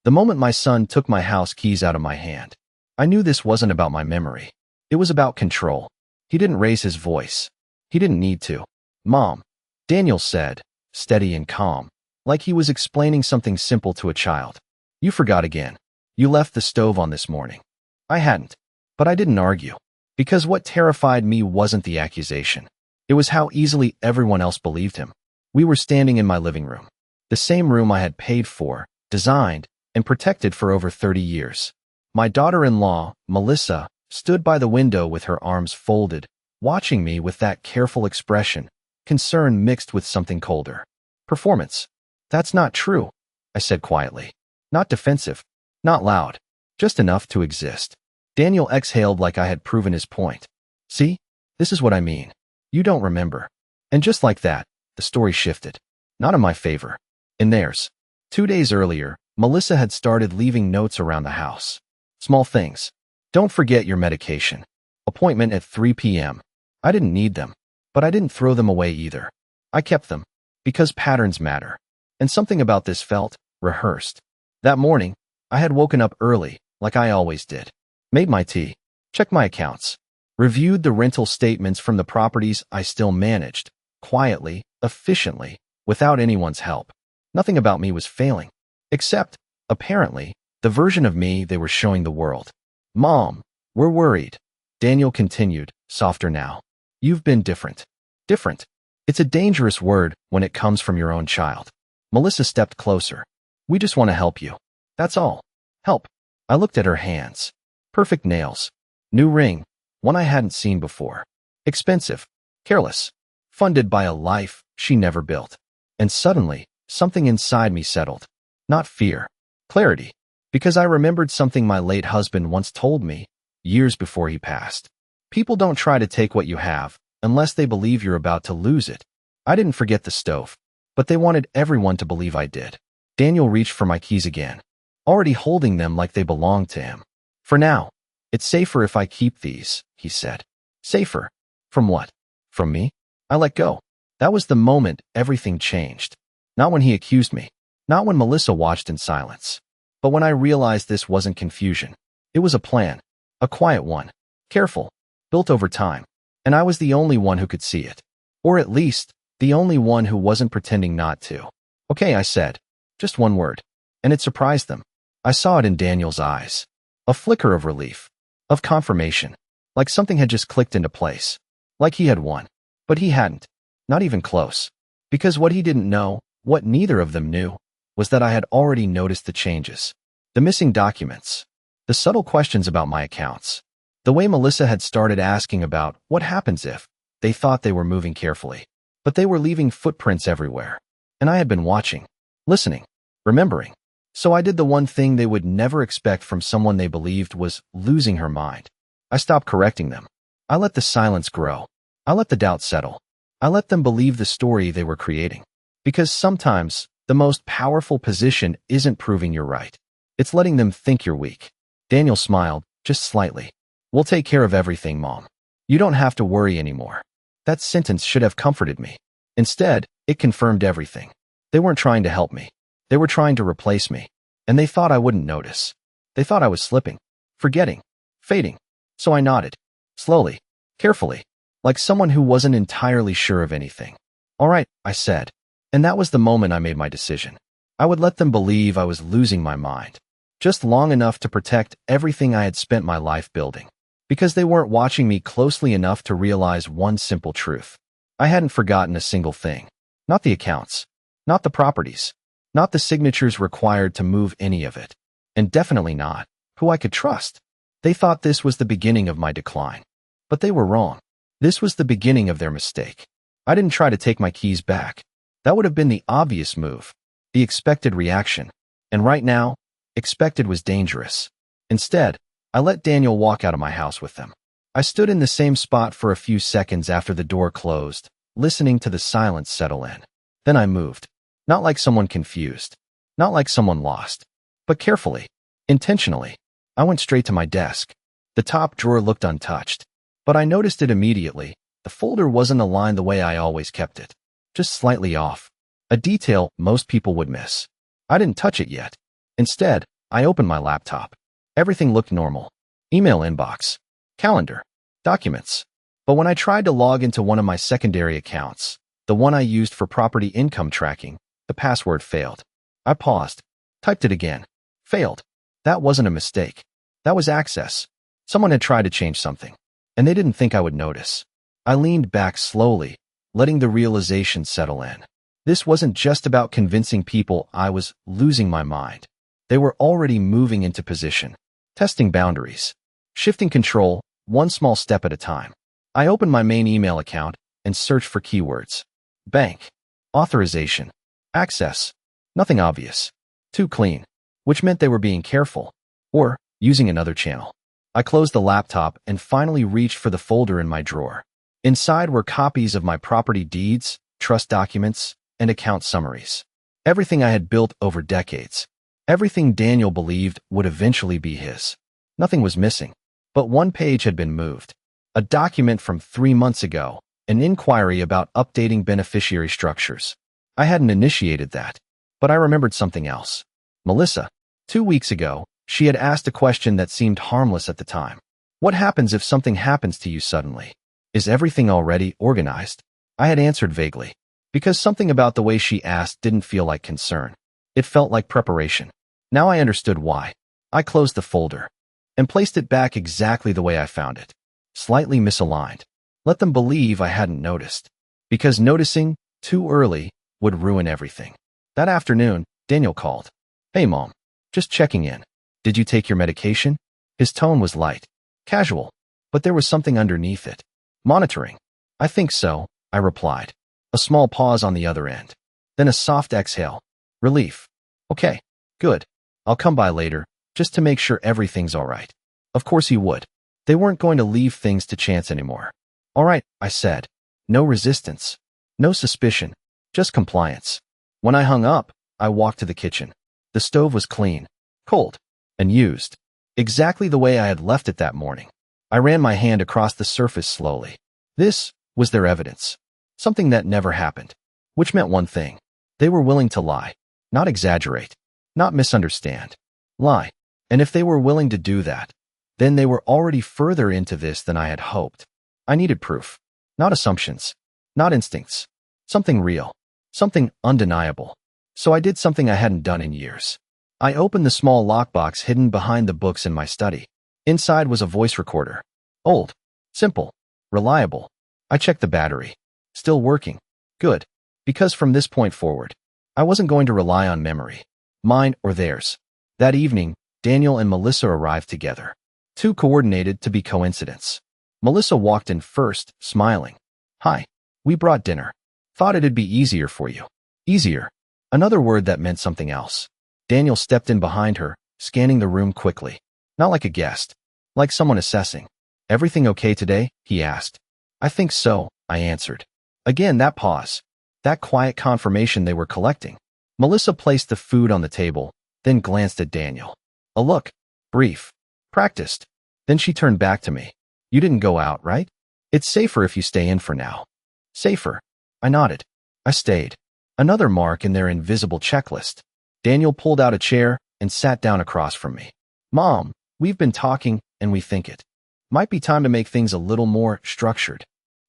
The moment my son took my house keys out of my hand, I knew this wasn't about my memory. It was about control. He didn't raise his voice. He didn't need to. "Mom," Daniel said, steady and calm, like he was explaining something simple to a child. "You forgot again. You left the stove on this morning." I hadn't. But I didn't argue. Because what terrified me wasn't the accusation. It was how easily everyone else believed him. We were standing in my living room. The same room I had paid for, designed, and protected for over 30 years. My daughter-in-law, Melissa, stood by the window with her arms folded, watching me with that careful expression, concern mixed with something colder. "Performance. That's not true," I said quietly. Not defensive. Not loud. Just enough to exist. Daniel exhaled like I had proven his point. "See? This is what I mean. You don't remember." And just like that, the story shifted. Not in my favor. In theirs. 2 days earlier, Melissa had started leaving notes around the house. Small things. "Don't forget your medication. Appointment at 3 p.m. I didn't need them, but I didn't throw them away either. I kept them. Because patterns matter. And something about this felt rehearsed. That morning, I had woken up early, like I always did. Made my tea. Checked my accounts. Reviewed the rental statements from the properties I still managed. Quietly, efficiently, without anyone's help. Nothing about me was failing. Except, apparently, the version of me they were showing the world. "Mom, we're worried," Daniel continued, softer now. "You've been different." Different. It's a dangerous word when it comes from your own child. Melissa stepped closer. "We just want to help you. That's all. Help." I looked at her hands. Perfect nails. New ring. One I hadn't seen before. Expensive. Careless. Funded by a life she never built. And suddenly, something inside me settled. Not fear. Clarity. Because I remembered something my late husband once told me, years before he passed. People don't try to take what you have, unless they believe you're about to lose it. I didn't forget the stove, but they wanted everyone to believe I did. Daniel reached for my keys again, already holding them like they belonged to him. "For now, it's safer if I keep these," he said. Safer? From what? From me? I let go. That was the moment everything changed. Not when he accused me. Not when Melissa watched in silence. But when I realized this wasn't confusion. It was a plan. A quiet one. Careful. Built over time. And I was the only one who could see it. Or at least, the only one who wasn't pretending not to. "Okay," I said. Just one word. And it surprised them. I saw it in Daniel's eyes. A flicker of relief. Of confirmation. Like something had just clicked into place. Like he had won. But he hadn't. Not even close. Because what he didn't know, what neither of them knew, was that I had already noticed the changes. The missing documents. The subtle questions about my accounts. The way Melissa had started asking about what happens if they thought they were moving carefully. But they were leaving footprints everywhere. And I had been watching. Listening. Remembering. So I did the one thing they would never expect from someone they believed was losing her mind. I stopped correcting them. I let the silence grow. I let the doubt settle. I let them believe the story they were creating. Because sometimes, the most powerful position isn't proving you're right. It's letting them think you're weak. Daniel smiled, just slightly. "We'll take care of everything, Mom. You don't have to worry anymore." That sentence should have comforted me. Instead, it confirmed everything. They weren't trying to help me. They were trying to replace me. And they thought I wouldn't notice. They thought I was slipping, forgetting, fading. So I nodded. Slowly, carefully, like someone who wasn't entirely sure of anything. "All right," I said. And that was the moment I made my decision. I would let them believe I was losing my mind. Just long enough to protect everything I had spent my life building. Because they weren't watching me closely enough to realize one simple truth. I hadn't forgotten a single thing. Not the accounts. Not the properties. Not the signatures required to move any of it. And definitely not who I could trust. They thought this was the beginning of my decline. But they were wrong. This was the beginning of their mistake. I didn't try to take my keys back. That would have been the obvious move. The expected reaction. And right now, expected was dangerous. Instead, I let Daniel walk out of my house with them. I stood in the same spot for a few seconds after the door closed, listening to the silence settle in. Then I moved. Not like someone confused. Not like someone lost. But carefully. Intentionally. I went straight to my desk. The top drawer looked untouched. But I noticed it immediately. The folder wasn't aligned the way I always kept it. Just slightly off. A detail most people would miss. I didn't touch it yet. Instead, I opened my laptop. Everything looked normal. Email inbox, calendar, documents. But when I tried to log into one of my secondary accounts, the one I used for property income tracking, the password failed. I paused, typed it again. Failed. That wasn't a mistake. That was access. Someone had tried to change something, and they didn't think I would notice. I leaned back slowly, letting the realization settle in. This wasn't just about convincing people I was losing my mind. They were already moving into position, testing boundaries, shifting control one small step at a time. I opened my main email account and searched for keywords. Bank, authorization, access, nothing obvious, too clean, which meant they were being careful, or using another channel. I closed the laptop and finally reached for the folder in my drawer. Inside were copies of my property deeds, trust documents, and account summaries. Everything I had built over decades. Everything Daniel believed would eventually be his. Nothing was missing, but one page had been moved. A document from 3 months ago, an inquiry about updating beneficiary structures. I hadn't initiated that, but I remembered something else. Melissa, 2 weeks ago, she had asked a question that seemed harmless at the time. What happens if something happens to you suddenly? Is everything already organized? I had answered vaguely, because something about the way she asked didn't feel like concern. It felt like preparation. Now I understood why. I closed the folder and placed it back exactly the way I found it. Slightly misaligned. Let them believe I hadn't noticed, because noticing too early would ruin everything. That afternoon, Daniel called. Hey Mom, just checking in. Did you take your medication? His tone was light, casual, but there was something underneath it. Monitoring. I think so, I replied. A small pause on the other end. Then a soft exhale. Relief. Okay, good. I'll come by later, just to make sure everything's all right. Of course he would. They weren't going to leave things to chance anymore. All right, I said. No resistance. No suspicion. Just compliance. When I hung up, I walked to the kitchen. The stove was clean, cold, and used. Exactly the way I had left it that morning. I ran my hand across the surface slowly. This was their evidence. Something that never happened. Which meant one thing. They were willing to lie. Not exaggerate. Not misunderstand. Lie. And if they were willing to do that, then they were already further into this than I had hoped. I needed proof. Not assumptions. Not instincts. Something real. Something undeniable. So I did something I hadn't done in years. I opened the small lockbox hidden behind the books in my study. Inside was a voice recorder. Old. Simple. Reliable. I checked the battery. Still working. Good. Because from this point forward, I wasn't going to rely on memory. Mine or theirs. That evening, Daniel and Melissa arrived together. Too coordinated to be coincidence. Melissa walked in first, smiling. Hi. We brought dinner. Thought it'd be easier for you. Easier. Another word that meant something else. Daniel stepped in behind her, scanning the room quickly. Not like a guest. Like someone assessing. Everything okay today? He asked. I think so, I answered. Again, that pause. That quiet confirmation they were collecting. Melissa placed the food on the table, then glanced at Daniel. A look. Brief. Practiced. Then she turned back to me. You didn't go out, right? It's safer if you stay in for now. Safer. I nodded. I stayed. Another mark in their invisible checklist. Daniel pulled out a chair and sat down across from me. Mom, we've been talking and we think it might be time to make things a little more structured.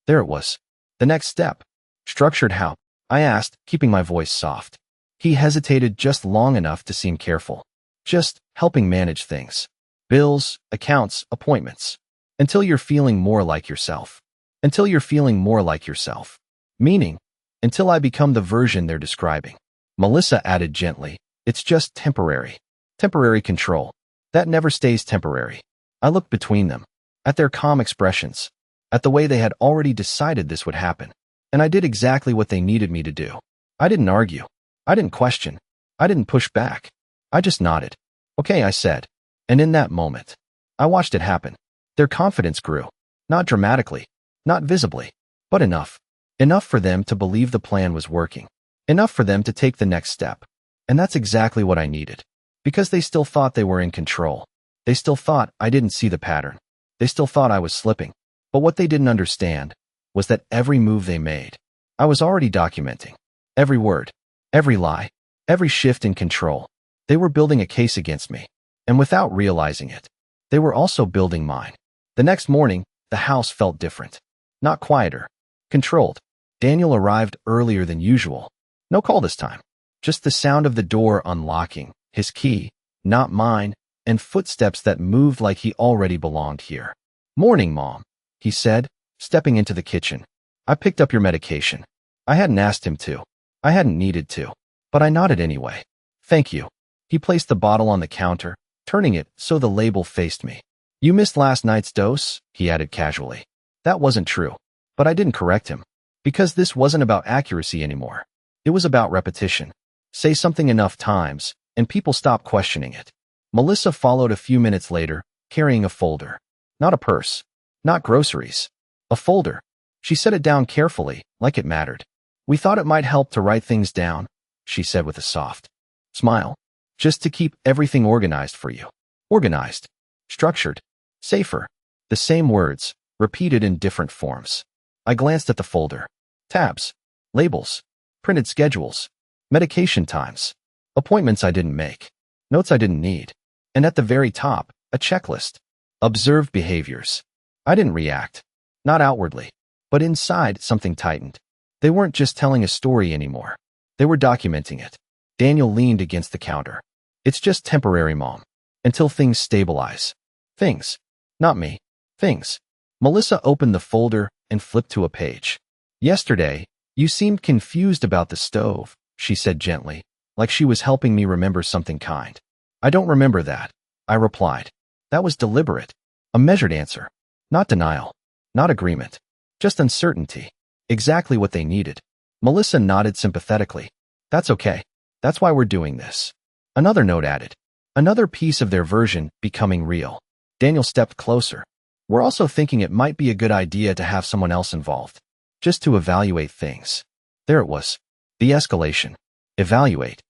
There it was. The next step. Structured how? I asked, keeping my voice soft. He hesitated just long enough to seem careful. Just helping manage things. Bills, accounts, appointments. Until you're feeling more like yourself. Until you're feeling more like yourself. Meaning, until I become the version they're describing. Melissa added gently, it's just temporary. Temporary control. That never stays temporary. I looked between them. At their calm expressions. At the way they had already decided this would happen. And I did exactly what they needed me to do. I didn't argue. I didn't question. I didn't push back. I just nodded. Okay, I said. And in that moment, I watched it happen. Their confidence grew. Not dramatically. Not visibly. But enough. Enough for them to believe the plan was working. Enough for them to take the next step. And that's exactly what I needed. Because they still thought they were in control. They still thought I didn't see the pattern. They still thought I was slipping. But what they didn't understand was that every move they made, I was already documenting. Every word, every lie, every shift in control. They were building a case against me. And without realizing it, they were also building mine. The next morning, the house felt different. Not quieter. Controlled. Daniel arrived earlier than usual. No call this time. Just the sound of the door unlocking, his key, not mine, and footsteps that moved like he already belonged here. "Morning, Mom," he said, stepping into the kitchen. "I picked up your medication." I hadn't asked him to. I hadn't needed to. But I nodded anyway. "Thank you." He placed the bottle on the counter, turning it so the label faced me. "You missed last night's dose," he added casually. That wasn't true. But I didn't correct him. Because this wasn't about accuracy anymore. It was about repetition. Say something enough times, and people stop questioning it. Melissa followed a few minutes later, carrying a folder. Not a purse. Not groceries. A folder. She set it down carefully, like it mattered. "We thought it might help to write things down," she said with a soft smile. "Just to keep everything organized for you." Organized. Structured. Safer. The same words, repeated in different forms. I glanced at the folder. Tabs. Labels. Printed schedules. Medication times. Appointments I didn't make. Notes I didn't need. And at the very top, a checklist. Observed behaviors. I didn't react. Not outwardly. But inside, something tightened. They weren't just telling a story anymore. They were documenting it. Daniel leaned against the counter. "It's just temporary, Mom. Until things stabilize." Things. Not me. Things. Melissa opened the folder and flipped to a page. "Yesterday, you seemed confused about the stove," she said gently, like she was helping me remember something kind. "I don't remember that," I replied. That was deliberate. A measured answer. Not denial. Not agreement. Just uncertainty. Exactly what they needed. Melissa nodded sympathetically. "That's okay. That's why we're doing this." Another note added. Another piece of their version becoming real. Daniel stepped closer. "We're also thinking it might be a good idea to have someone else involved. Just to evaluate things." There it was. The escalation. Evaluate.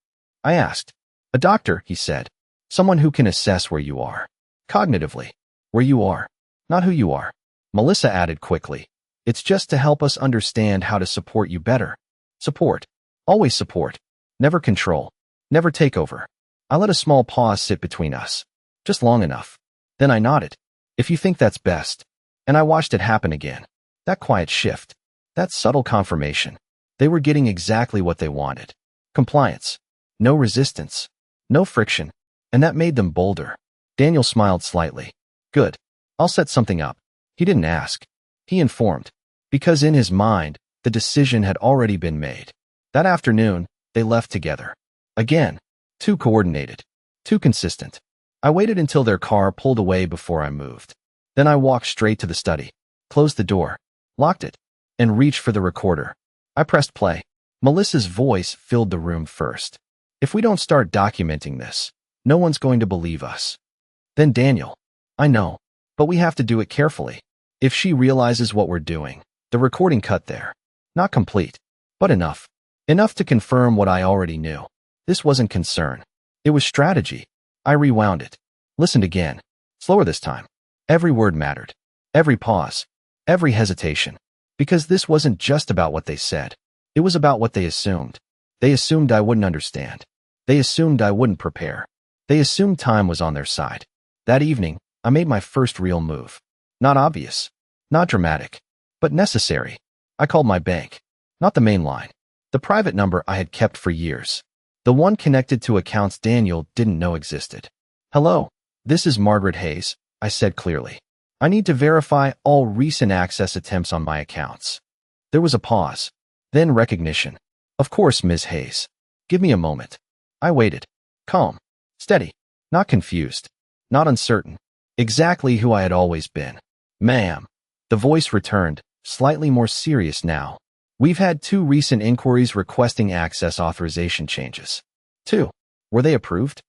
I asked. "A doctor," he said. "Someone who can assess where you are. Cognitively. Where you are. Not who you are." Melissa added quickly. "It's just to help us understand how to support you better." Support. Always support. Never control. Never take over. I let a small pause sit between us. Just long enough. Then I nodded. "If you think that's best." And I watched it happen again. That quiet shift. That subtle confirmation. They were getting exactly what they wanted. Compliance. No resistance. No friction. And that made them bolder. Daniel smiled slightly. "Good. I'll set something up." He didn't ask. He informed. Because in his mind, the decision had already been made. That afternoon, they left together. Again. Too coordinated. Too consistent. I waited until their car pulled away before I moved. Then I walked straight to the study, closed the door, locked it, and reached for the recorder. I pressed play. Melissa's voice filled the room first. "If we don't start documenting this, no one's going to believe us." Then Daniel. "I know, but we have to do it carefully. If she realizes what we're doing." The recording cut there. Not complete, but enough. Enough to confirm what I already knew. This wasn't concern. It was strategy. I rewound it. Listened again. Slower this time. Every word mattered. Every pause. Every hesitation. Because this wasn't just about what they said. It was about what they assumed. They assumed I wouldn't understand. They assumed I wouldn't prepare. They assumed time was on their side. That evening, I made my first real move. Not obvious. Not dramatic. But necessary. I called my bank. Not the main line. The private number I had kept for years. The one connected to accounts Daniel didn't know existed. "Hello, this is Margaret Hayes," I said clearly. "I need to verify all recent access attempts on my accounts." There was a pause. Then recognition. "Of course, Ms. Hayes. Give me a moment." I waited. Calm. Steady. Not confused. Not uncertain. Exactly who I had always been. "Ma'am." The voice returned, slightly more serious now. "We've had 2 recent inquiries requesting access authorization changes." 2. Were they approved?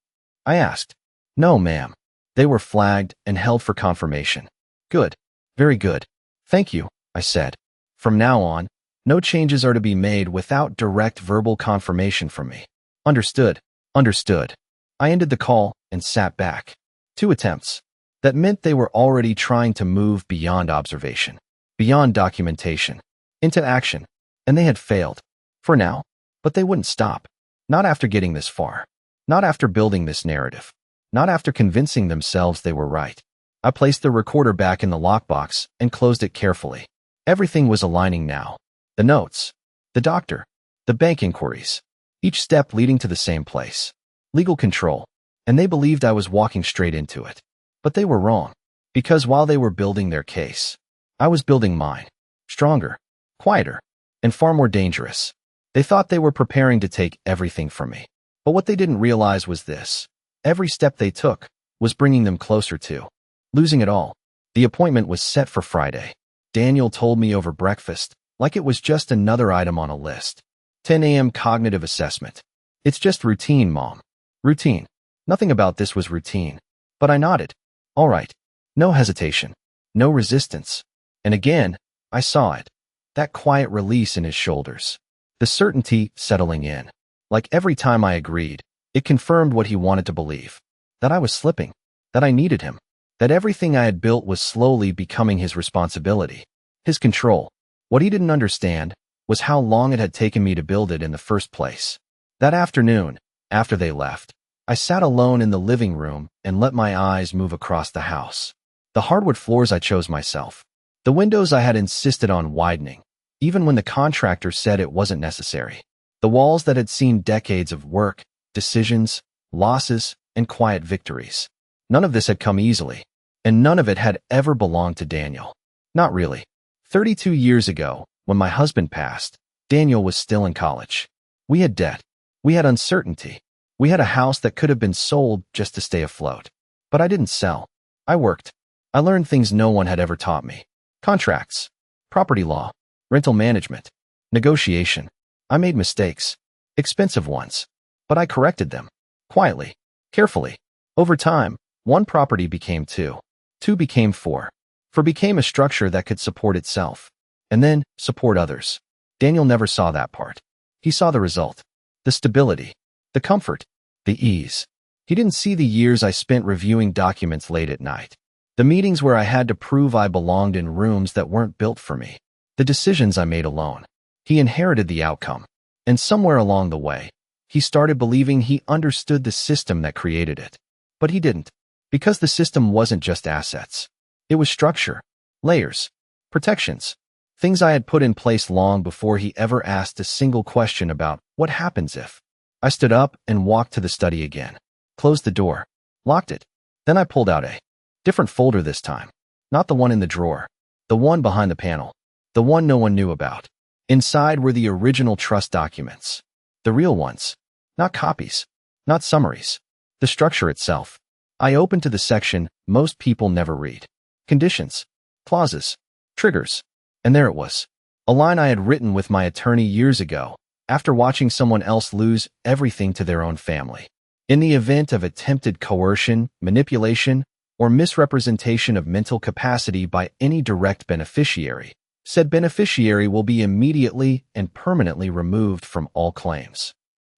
I asked. "No, ma'am. They were flagged and held for confirmation." "Good. Very good. Thank you," I said. "From now on, no changes are to be made without direct verbal confirmation from me." "Understood. Understood." I ended the call and sat back. 2 attempts. That meant they were already trying to move beyond observation, beyond documentation, into action. And they had failed. For now. But they wouldn't stop. Not after getting this far. Not after building this narrative. Not after convincing themselves they were right. I placed the recorder back in the lockbox and closed it carefully. Everything was aligning now. The notes, the doctor, the bank inquiries, each step leading to the same place. Legal control. And they believed I was walking straight into it. But they were wrong. Because while they were building their case, I was building mine. Stronger, quieter, and far more dangerous. They thought they were preparing to take everything from me. But what they didn't realize was this. Every step they took was bringing them closer to losing it all. The appointment was set for Friday. Daniel told me over breakfast, like it was just another item on a list. 10 a.m. cognitive assessment. It's just routine, Mom. Routine. Nothing about this was routine. But I nodded. All right. No hesitation. No resistance. And again, I saw it. That quiet release in his shoulders. The certainty settling in. Like every time I agreed, it confirmed what he wanted to believe. That I was slipping. That I needed him. That everything I had built was slowly becoming his responsibility. His control. What he didn't understand was how long it had taken me to build it in the first place. That afternoon, after they left, I sat alone in the living room and let my eyes move across the house. The hardwood floors I chose myself. The windows I had insisted on widening, even when the contractor said it wasn't necessary. The walls that had seen decades of work, decisions, losses, and quiet victories. None of this had come easily, and none of it had ever belonged to Daniel. Not really. 32 years ago, when my husband passed, Daniel was still in college. We had debt. We had uncertainty. We had a house that could have been sold just to stay afloat. But I didn't sell. I worked. I learned things no one had ever taught me. Contracts, property law, rental management, negotiation. I made mistakes. Expensive ones. But I corrected them. Quietly. Carefully. Over time, one property became two. Two became four. Four became a structure that could support itself. And then, support others. Daniel never saw that part. He saw the result. The stability. The comfort. The ease. He didn't see the years I spent reviewing documents late at night. The meetings where I had to prove I belonged in rooms that weren't built for me. The decisions I made alone. He inherited the outcome. And somewhere along the way, he started believing he understood the system that created it. But he didn't. Because the system wasn't just assets. It was structure, layers, protections, things I had put in place long before he ever asked a single question about what happens if. I stood up and walked to the study again, closed the door, locked it. Then I pulled out a different folder this time. Not the one in the drawer, the one behind the panel, the one no one knew about. Inside were the original trust documents, the real ones, not copies, not summaries, the structure itself. I opened to the section most people never read. Conditions, clauses, triggers. And there it was. A line I had written with my attorney years ago, after watching someone else lose everything to their own family. In the event of attempted coercion, manipulation, or misrepresentation of mental capacity by any direct beneficiary, said beneficiary will be immediately and permanently removed from all claims.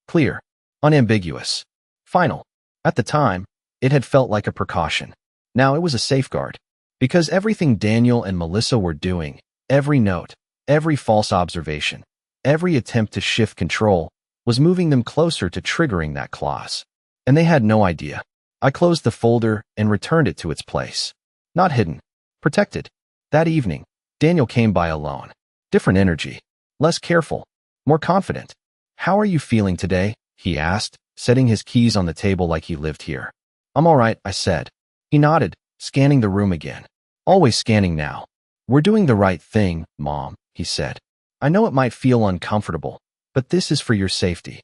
Clear, unambiguous, final. At the time, it had felt like a precaution. Now it was a safeguard. Because everything Daniel and Melissa were doing, every note, every false observation, every attempt to shift control, was moving them closer to triggering that clause. And they had no idea. I closed the folder and returned it to its place. Not hidden. Protected. That evening, Daniel came by alone. Different energy. Less careful. More confident. "How are you feeling today?" he asked, setting his keys on the table like he lived here. "I'm all right," I said. He nodded, scanning the room again. Always scanning now. "We're doing the right thing, Mom," he said. "I know it might feel uncomfortable, but this is for your safety."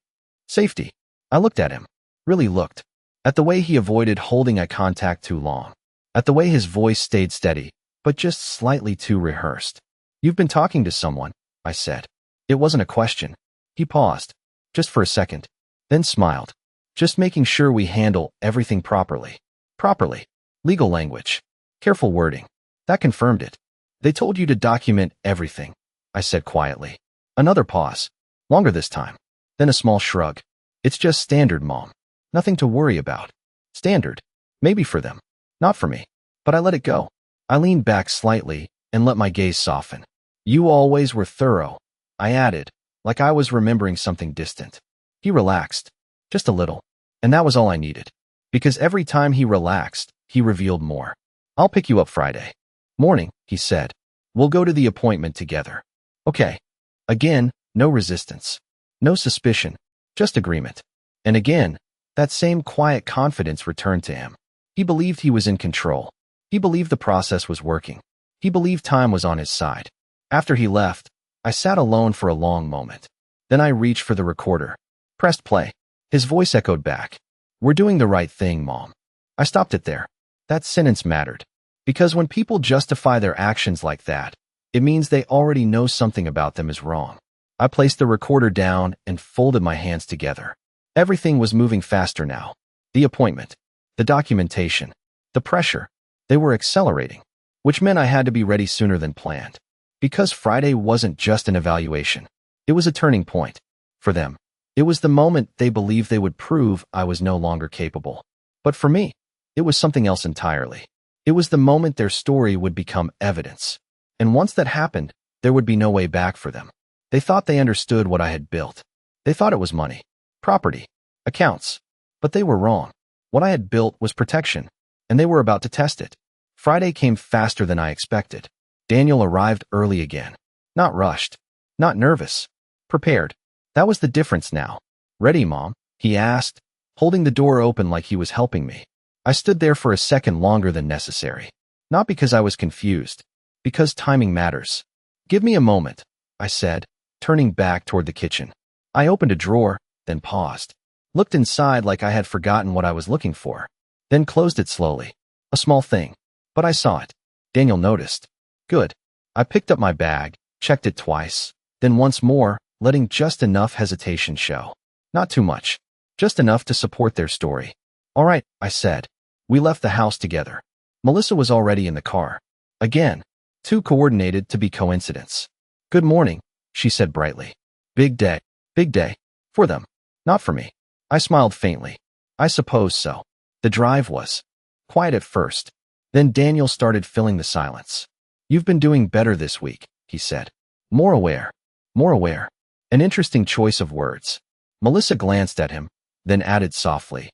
Safety. I looked at him. Really looked. At the way he avoided holding eye contact too long. At the way his voice stayed steady, but just slightly too rehearsed. "You've been talking to someone," I said. It wasn't a question. He paused. Just for a second. Then smiled. "Just making sure we handle everything properly." Properly. Legal language. Careful wording. That confirmed it. "They told you to document everything," I said quietly. Another pause. Longer this time. Then a small shrug. "It's just standard, Mom. Nothing to worry about." Standard. Maybe for them. Not for me. But I let it go. I leaned back slightly and let my gaze soften. "You always were thorough," I added, like I was remembering something distant. He relaxed. Just a little. And that was all I needed. Because every time he relaxed, he revealed more. I'll pick you up Friday morning, he said. We'll go to the appointment together. Okay. Again, no resistance. No suspicion. Just agreement. And again, that same quiet confidence returned to him. He believed he was in control. He believed the process was working. He believed time was on his side. After he left, I sat alone for a long moment. Then I reached for the recorder. Pressed play. His voice echoed back. We're doing the right thing, Mom. I stopped it there. That sentence mattered. Because when people justify their actions like that, it means they already know something about them is wrong. I placed the recorder down and folded my hands together. Everything was moving faster now. The appointment, the documentation, the pressure, they were accelerating, which meant I had to be ready sooner than planned. Because Friday wasn't just an evaluation. It was a turning point. For them, it was the moment they believed they would prove I was no longer capable. But for me, it was something else entirely. It was the moment their story would become evidence. And once that happened, there would be no way back for them. They thought they understood what I had built. They thought it was money, property, accounts. But they were wrong. What I had built was protection, and they were about to test it. Friday came faster than I expected. Daniel arrived early again. Not rushed. Not nervous. Prepared. That was the difference now. Ready, Mom? He asked, holding the door open like he was helping me. I stood there for a second longer than necessary. Not because I was confused. Because timing matters. Give me a moment, I said, turning back toward the kitchen. I opened a drawer, then paused. Looked inside like I had forgotten what I was looking for. Then closed it slowly. A small thing. But I saw it. Daniel noticed. Good. I picked up my bag, checked it twice, then once more, letting just enough hesitation show. Not too much. Just enough to support their story. All right, I said. We left the house together. Melissa was already in the car. Again, too coordinated to be coincidence. Good morning, she said brightly. Big day. Big day. For them. Not for me. I smiled faintly. I suppose so. The drive was quiet at first. Then Daniel started filling the silence. You've been doing better this week, he said. More aware. More aware. An interesting choice of words. Melissa glanced at him, then added softly.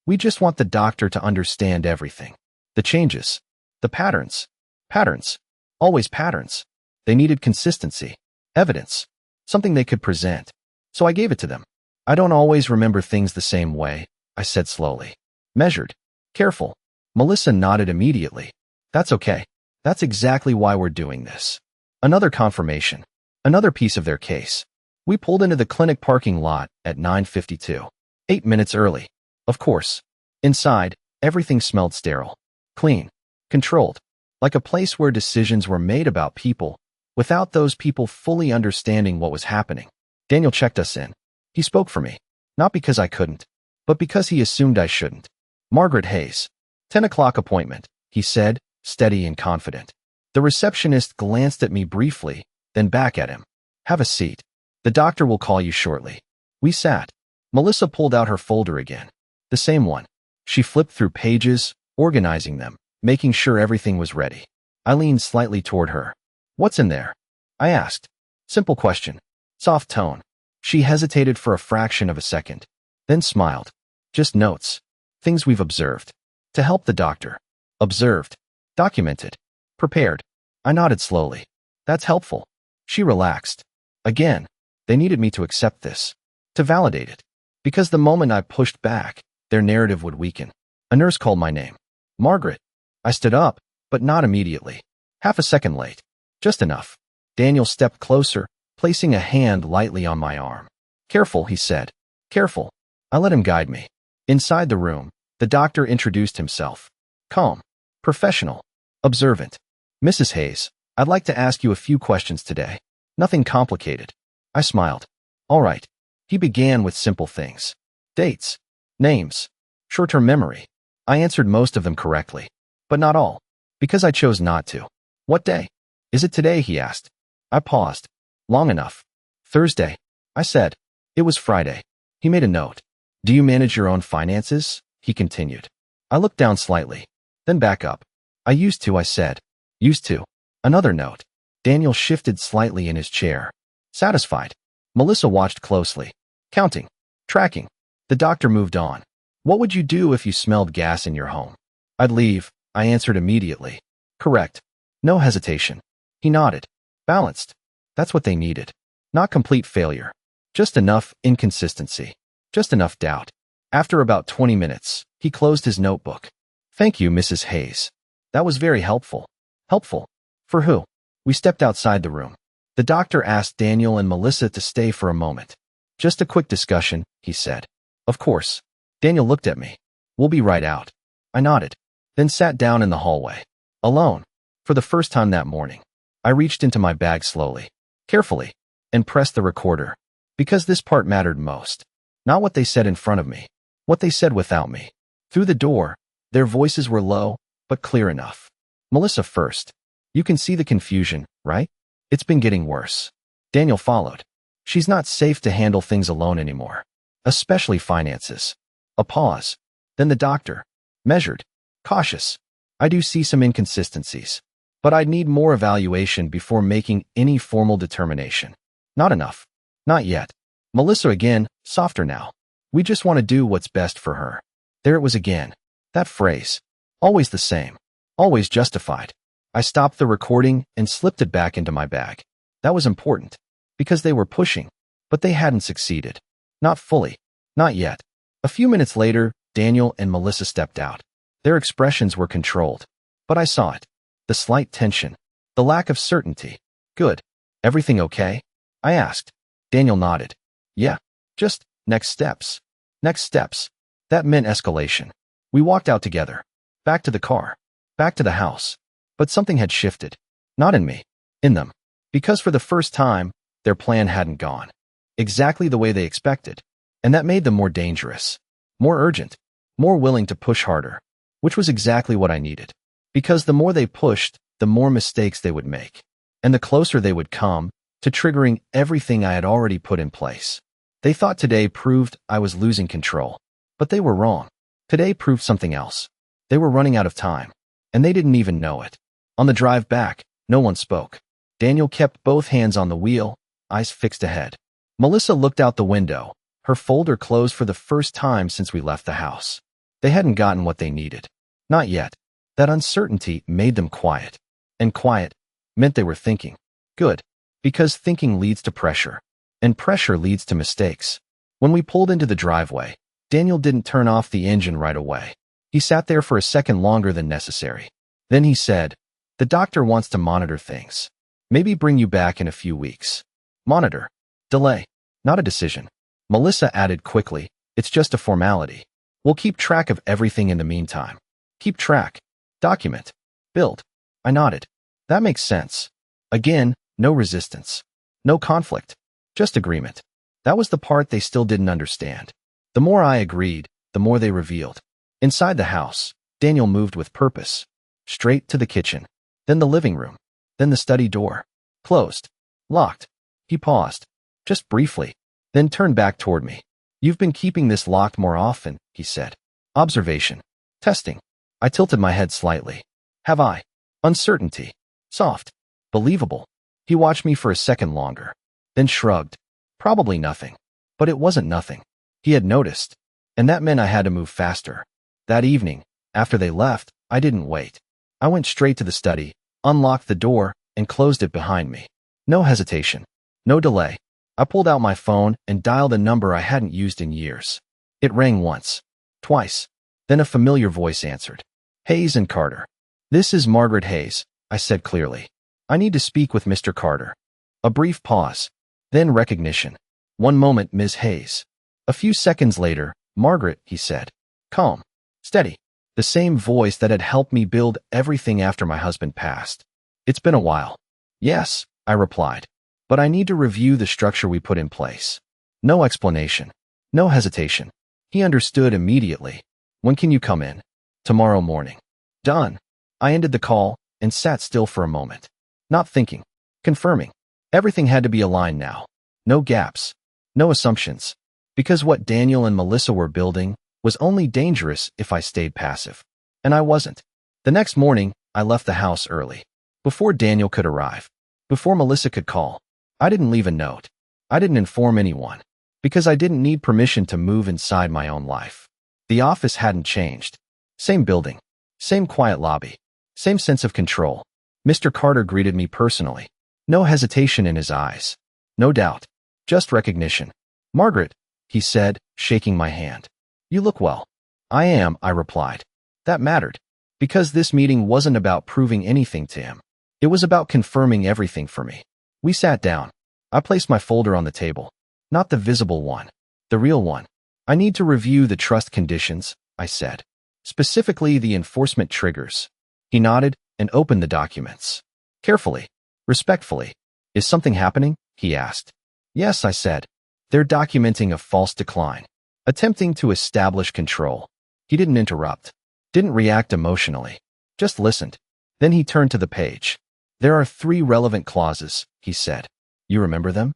We just want the doctor to understand everything. The changes. The patterns. Patterns. Always patterns. They needed consistency. Evidence. Something they could present. So I gave it to them. I don't always remember things the same way, I said slowly. Measured. Careful. Melissa nodded immediately. That's okay. That's exactly why we're doing this. Another confirmation. Another piece of their case. We pulled into the clinic parking lot at 9:52. 8 minutes early. Of course. Inside, everything smelled sterile. Clean. Controlled. Like a place where decisions were made about people, without those people fully understanding what was happening. Daniel checked us in. He spoke for me. Not because I couldn't, but because he assumed I shouldn't. Margaret Hayes. 10 o'clock appointment, he said, steady and confident. The receptionist glanced at me briefly, then back at him. Have a seat. The doctor will call you shortly. We sat. Melissa pulled out her folder again. The same one. She flipped through pages, organizing them, making sure everything was ready. I leaned slightly toward her. What's in there? I asked. Simple question. Soft tone. She hesitated for a fraction of a second, then smiled. Just notes. Things we've observed. To help the doctor. Observed. Documented. Prepared. I nodded slowly. That's helpful. She relaxed. Again, they needed me to accept this. To validate it. Because the moment I pushed back, their narrative would weaken. A nurse called my name. Margaret. I stood up, but not immediately. Half a second late. Just enough. Daniel stepped closer, placing a hand lightly on my arm. Careful, he said. Careful. I let him guide me. Inside the room, the doctor introduced himself. Calm. Professional. Observant. Mrs. Hayes, I'd like to ask you a few questions today. Nothing complicated. I smiled. All right. He began with simple things. Dates. Names. Short-term memory. I answered most of them correctly. But not all. Because I chose not to. What day? Is it today, he asked. I paused. Long enough. Thursday. I said. It was Friday. He made a note. Do you manage your own finances? He continued. I looked down slightly. Then back up. I used to, I said. Used to. Another note. Daniel shifted slightly in his chair. Satisfied. Melissa watched closely. Counting. Tracking. The doctor moved on. What would you do if you smelled gas in your home? I'd leave, I answered immediately. Correct. No hesitation. He nodded. Balanced. That's what they needed. Not complete failure. Just enough inconsistency. Just enough doubt. After about 20 minutes, he closed his notebook. Thank you, Mrs. Hayes. That was very helpful. Helpful? For who? We stepped outside the room. The doctor asked Daniel and Melissa to stay for a moment. Just a quick discussion, he said. Of course. Daniel looked at me. We'll be right out. I nodded, then sat down in the hallway. Alone. For the first time that morning. I reached into my bag slowly, carefully, and pressed the recorder. Because this part mattered most. Not what they said in front of me. What they said without me. Through the door, their voices were low, but clear enough. Melissa first. You can see the confusion, right? It's been getting worse. Daniel followed. She's not safe to handle things alone anymore. Especially finances. A pause. Then the doctor. Measured. Cautious. I do see some inconsistencies. But I'd need more evaluation before making any formal determination. Not enough. Not yet. Melissa again, softer now. We just want to do what's best for her. There it was again. That phrase. Always the same. Always justified. I stopped the recording and slipped it back into my bag. That was important. Because they were pushing. But they hadn't succeeded. Not fully. Not yet. A few minutes later, Daniel and Melissa stepped out. Their expressions were controlled. But I saw it. The slight tension. The lack of certainty. Good. Everything okay? I asked. Daniel nodded. Yeah. Just next steps. Next steps. That meant escalation. We walked out together. Back to the car. Back to the house. But something had shifted. Not in me. In them. Because for the first time, their plan hadn't gone exactly the way they expected. And that made them more dangerous. More urgent. More willing to push harder. Which was exactly what I needed. Because the more they pushed, the more mistakes they would make. And the closer they would come to triggering everything I had already put in place. They thought today proved I was losing control. But they were wrong. Today proved something else. They were running out of time. And they didn't even know it. On the drive back, no one spoke. Daniel kept both hands on the wheel, eyes fixed ahead. Melissa looked out the window, her folder closed for the first time since we left the house. They hadn't gotten what they needed. Not yet. That uncertainty made them quiet. And quiet meant they were thinking. Good. Because thinking leads to pressure. And pressure leads to mistakes. When we pulled into the driveway, Daniel didn't turn off the engine right away. He sat there for a second longer than necessary. Then he said, "The doctor wants to monitor things. Maybe bring you back in a few weeks." Monitor. Delay. Not a decision. Melissa added quickly, "It's just a formality. We'll keep track of everything in the meantime." Keep track. Document. Build. I nodded. That makes sense. Again, no resistance. No conflict. Just agreement. That was the part they still didn't understand. The more I agreed, the more they revealed. Inside the house, Daniel moved with purpose. Straight to the kitchen. Then the living room. Then the study door. Closed. Locked. He paused. Just briefly. Then turned back toward me. "You've been keeping this locked more often," he said. Observation. Testing. I tilted my head slightly. Have I? Uncertainty. Soft. Believable. He watched me for a second longer. Then shrugged. Probably nothing. But it wasn't nothing. He had noticed. And that meant I had to move faster. That evening, after they left, I didn't wait. I went straight to the study, unlocked the door, and closed it behind me. No hesitation. No delay. I pulled out my phone and dialed a number I hadn't used in years. It rang once. Twice. Then a familiar voice answered. "Hayes and Carter." "This is Margaret Hayes," I said clearly. "I need to speak with Mr. Carter." A brief pause. Then recognition. "One moment, Ms. Hayes." A few seconds later, "Margaret," he said. Calm. Steady. The same voice that had helped me build everything after my husband passed. "It's been a while." "Yes," I replied. "But I need to review the structure we put in place." No explanation. No hesitation. He understood immediately. "When can you come in?" "Tomorrow morning." Done. I ended the call and sat still for a moment. Not thinking. Confirming. Everything had to be aligned now. No gaps. No assumptions. Because what Daniel and Melissa were building was only dangerous if I stayed passive. And I wasn't. The next morning, I left the house early. Before Daniel could arrive. Before Melissa could call. I didn't leave a note. I didn't inform anyone. Because I didn't need permission to move inside my own life. The office hadn't changed. Same building. Same quiet lobby. Same sense of control. Mr. Carter greeted me personally. No hesitation in his eyes. No doubt. Just recognition. "Margaret," he said, shaking my hand. "You look well." "I am," I replied. That mattered. Because this meeting wasn't about proving anything to him. It was about confirming everything for me. We sat down. I placed my folder on the table. Not the visible one. The real one. "I need to review the trust conditions," I said. "Specifically the enforcement triggers." He nodded and opened the documents. Carefully. Respectfully. "Is something happening?" he asked. "Yes," I said. "They're documenting a false decline. Attempting to establish control." He didn't interrupt. Didn't react emotionally. Just listened. Then he turned to the page. "There are 3 relevant clauses," he said. "You remember them?"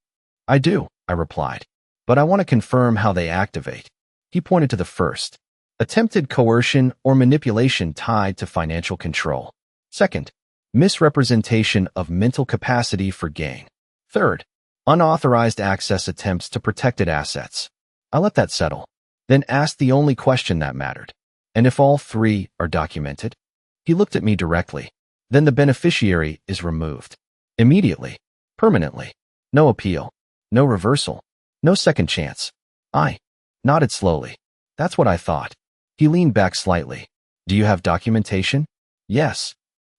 "I do," I replied. "But I want to confirm how they activate." He pointed to the first. Attempted coercion or manipulation tied to financial control. Second, misrepresentation of mental capacity for gain. Third, unauthorized access attempts to protected assets. I let that settle. Then asked the only question that mattered. "And if all 3 are documented?" He looked at me directly. "Then the beneficiary is removed. Immediately. Permanently. No appeal. No reversal. No second chance." I nodded slowly. "That's what I thought." He leaned back slightly. "Do you have documentation?" "Yes."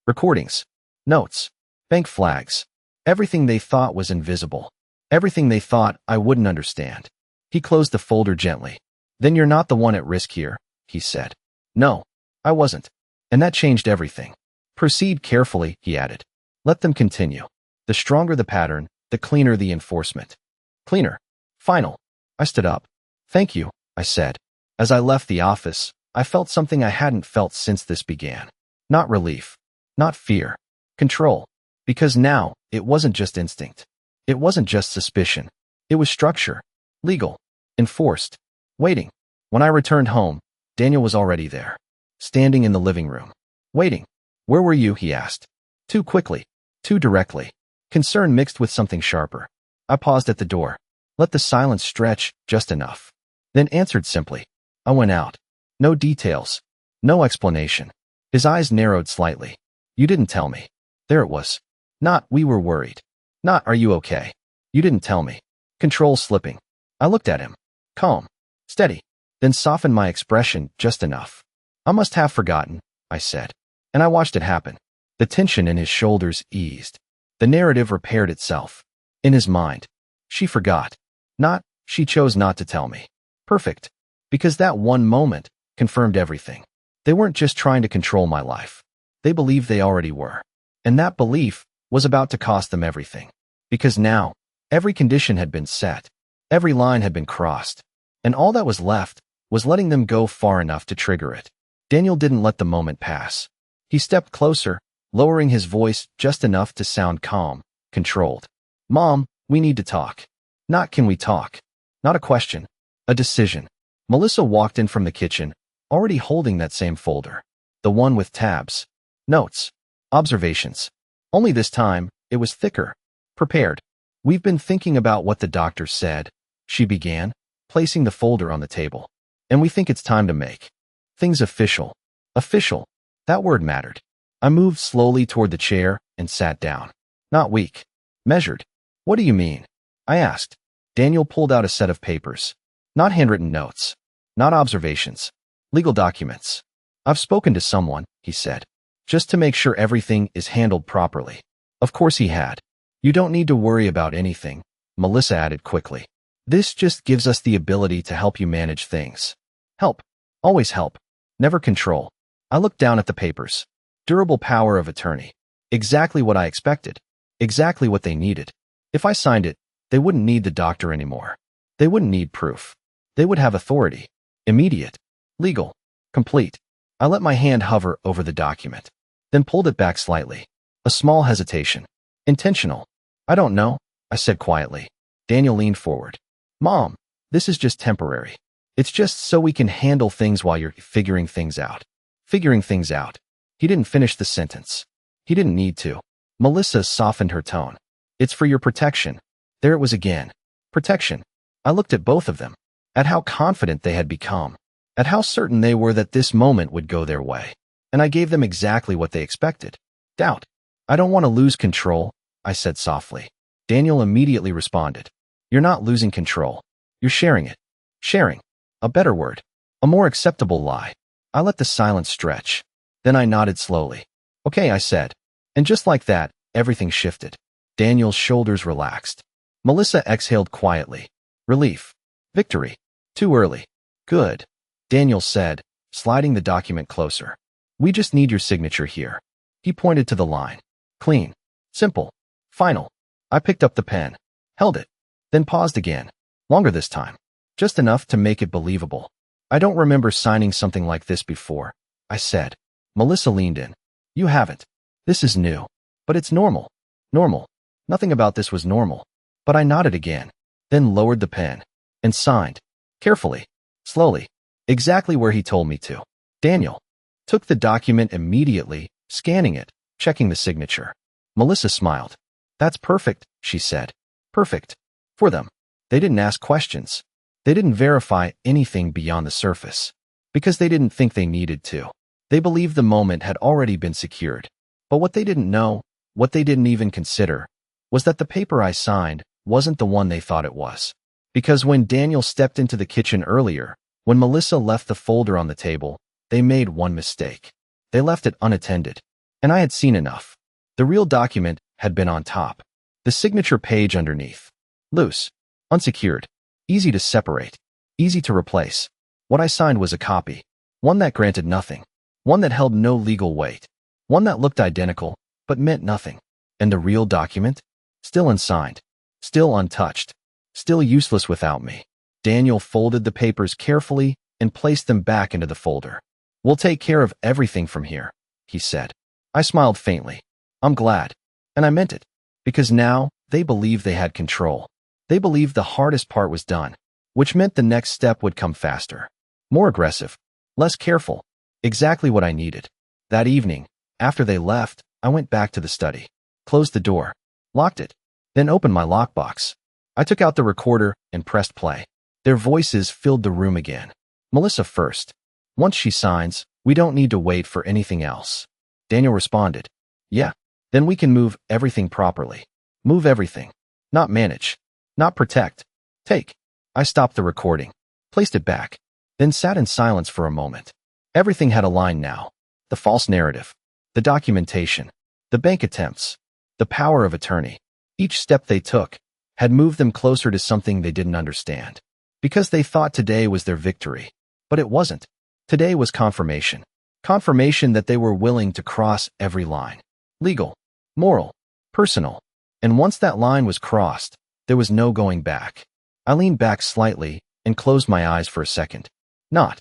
"Recordings. Notes. Bank flags. Everything they thought was invisible. Everything they thought I wouldn't understand." He closed the folder gently. "Then you're not the one at risk here," he said. "No, I wasn't." And that changed everything. "Proceed carefully," he added. "Let them continue. The stronger the pattern, the cleaner the enforcement." Cleaner. Final. I stood up. "Thank you," I said. As I left the office, I felt something I hadn't felt since this began. Not relief. Not fear. Control. Because now, it wasn't just instinct. It wasn't just suspicion. It was structure. Legal. Enforced. Waiting. When I returned home, Daniel was already there. Standing in the living room. Waiting. "Where were you?" he asked. Too quickly. Too directly. Concern mixed with something sharper. I paused at the door. Let the silence stretch just enough. Then answered simply. "I went out." No details. No explanation. His eyes narrowed slightly. "You didn't tell me." There it was. Not, "We were worried." Not, "Are you okay?" "You didn't tell me." Control slipping. I looked at him. Calm. Steady. Then softened my expression just enough. "I must have forgotten," I said. And I watched it happen. The tension in his shoulders eased. The narrative repaired itself. In his mind. She forgot. Not, she chose not to tell me. Perfect. Because that one moment confirmed everything. They weren't just trying to control my life. They believed they already were. And that belief was about to cost them everything. Because now, every condition had been set. Every line had been crossed. And all that was left was letting them go far enough to trigger it. Daniel didn't let the moment pass. He stepped closer, lowering his voice just enough to sound calm, controlled. "Mom, we need to talk." Not, "Can we talk?" Not a question. A decision. Melissa walked in from the kitchen, already holding that same folder. The one with tabs. Notes. Observations. Only this time, it was thicker. Prepared. "We've been thinking about what the doctor said," she began, placing the folder on the table. "And we think it's time to make things official." Official. That word mattered. I moved slowly toward the chair and sat down. Not weak. Measured. "What do you mean?" I asked. Daniel pulled out a set of papers. Not handwritten notes. Not observations. Legal documents. "I've spoken to someone," he said. "Just to make sure everything is handled properly." Of course he had. "You don't need to worry about anything," Melissa added quickly. "This just gives us the ability to help you manage things." Help. Always help. Never control. I looked down at the papers. Durable power of attorney. Exactly what I expected. Exactly what they needed. If I signed it, they wouldn't need the doctor anymore. They wouldn't need proof. They would have authority. Immediate. Legal. Complete. I let my hand hover over the document. Then pulled it back slightly. A small hesitation. Intentional. "I don't know," I said quietly. Daniel leaned forward. "Mom, this is just temporary. It's just so we can handle things while you're figuring things out." Figuring things out. He didn't finish the sentence. He didn't need to. Melissa softened her tone. "It's for your protection." There it was again. Protection. I looked at both of them. At how confident they had become. at how certain they were that this moment would go their way. And I gave them exactly what they expected. Doubt. I don't want to lose control, I said softly. Daniel immediately responded. You're not losing control. You're sharing it. Sharing. A better word. A more acceptable lie. I let the silence stretch. Then I nodded slowly. Okay, I said. And just like that, everything shifted. Daniel's shoulders relaxed. Melissa exhaled quietly. Relief. Victory. Too early. Good. Daniel said, sliding the document closer. We just need your signature here. He pointed to the line. Clean. Simple. Final. I picked up the pen. Held it. Then paused again. Longer this time. Just enough to make it believable. I don't remember signing something like this before, I said. Melissa leaned in. You haven't. This is new. But it's normal. Normal. Nothing about this was normal. But I nodded again. Then lowered the pen. And signed. Carefully. Slowly. Exactly where he told me to. Daniel took the document immediately, scanning it, checking the signature. Melissa smiled. That's perfect, she said. Perfect. For them. They didn't ask questions. They didn't verify anything beyond the surface. Because they didn't think they needed to. They believed the moment had already been secured. But what they didn't know, what they didn't even consider, was that the paper I signed wasn't the one they thought it was. Because when Daniel stepped into the kitchen earlier, when Melissa left the folder on the table, they made one mistake. They left it unattended. And I had seen enough. The real document had been on top. The signature page underneath. Loose. Unsecured. Easy to separate. Easy to replace. What I signed was a copy. One that granted nothing. One that held no legal weight. One that looked identical, but meant nothing. And the real document? Still unsigned. Still untouched. Still useless without me. Daniel folded the papers carefully and placed them back into the folder. We'll take care of everything from here, he said. I smiled faintly. I'm glad. And I meant it. Because now, they believed they had control. They believed the hardest part was done, which meant the next step would come faster. More aggressive. Less careful. Exactly what I needed. That evening, after they left, I went back to the study. Closed the door. Locked it. Then opened my lockbox. I took out the recorder and pressed play. Their voices filled the room again. Melissa first. Once she signs, we don't need to wait for anything else. Daniel responded. Yeah. Then we can move everything properly. Move everything. Not manage. Not protect. Take. I stopped the recording. Placed it back. Then sat in silence for a moment. Everything had a line now. The false narrative. The documentation. The bank attempts. The power of attorney. Each step they took had moved them closer to something they didn't understand. Because they thought today was their victory. But it wasn't. Today was confirmation. Confirmation that they were willing to cross every line. Legal. Moral. Personal. And once that line was crossed, there was no going back. I leaned back slightly and closed my eyes for a second. Not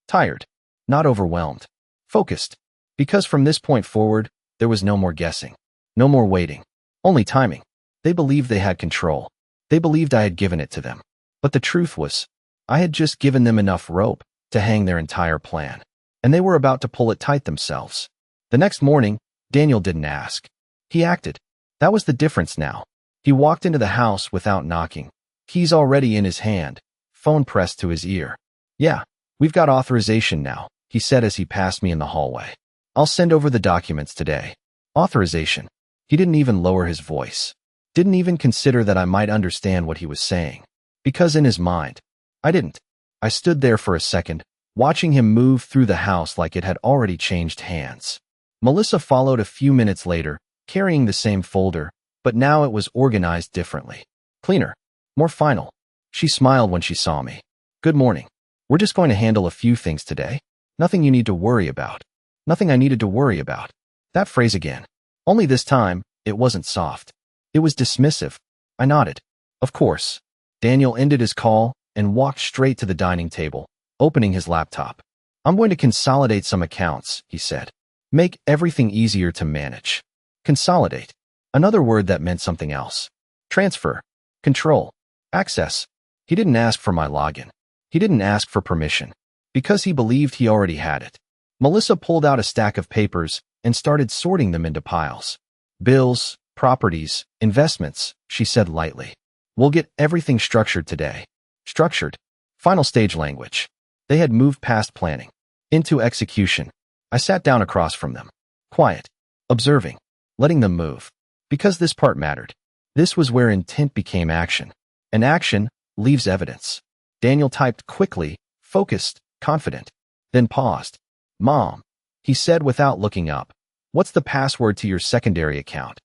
tired. Not overwhelmed. Focused. Because from this point forward, there was no more guessing. No more waiting. Only timing. They believed they had control. They believed I had given it to them. But the truth was, I had just given them enough rope to hang their entire plan. And they were about to pull it tight themselves. The next morning, Daniel didn't ask. He acted. That was the difference now. He walked into the house without knocking. Keys already in his hand. Phone pressed to his ear. Yeah, we've got authorization now, he said as he passed me in the hallway. I'll send over the documents today. Authorization. He didn't even lower his voice. Didn't even consider that I might understand what he was saying. Because in his mind, I didn't. I stood there for a second, watching him move through the house like it had already changed hands. Melissa followed a few minutes later, carrying the same folder, but now it was organized differently. Cleaner. More final. She smiled when she saw me. Good morning. We're just going to handle a few things today. Nothing you need to worry about. Nothing I needed to worry about. That phrase again. Only this time, it wasn't soft. It was dismissive. I nodded. Of course. Daniel ended his call and walked straight to the dining table, opening his laptop. I'm going to consolidate some accounts, he said. Make everything easier to manage. Consolidate. Another word that meant something else. Transfer. Control. Access. He didn't ask for my login. He didn't ask for permission. Because he believed he already had it. Melissa pulled out a stack of papers and started sorting them into piles. Bills, properties, investments, she said lightly. We'll get everything structured today. Structured. Final stage language. They had moved past planning into execution. I sat down across from them, quiet, observing, letting them move. Because this part mattered. This was where intent became action. And action leaves evidence. Daniel typed quickly, focused, confident, then paused. "Mom," he said without looking up, "what's the password to your secondary account?"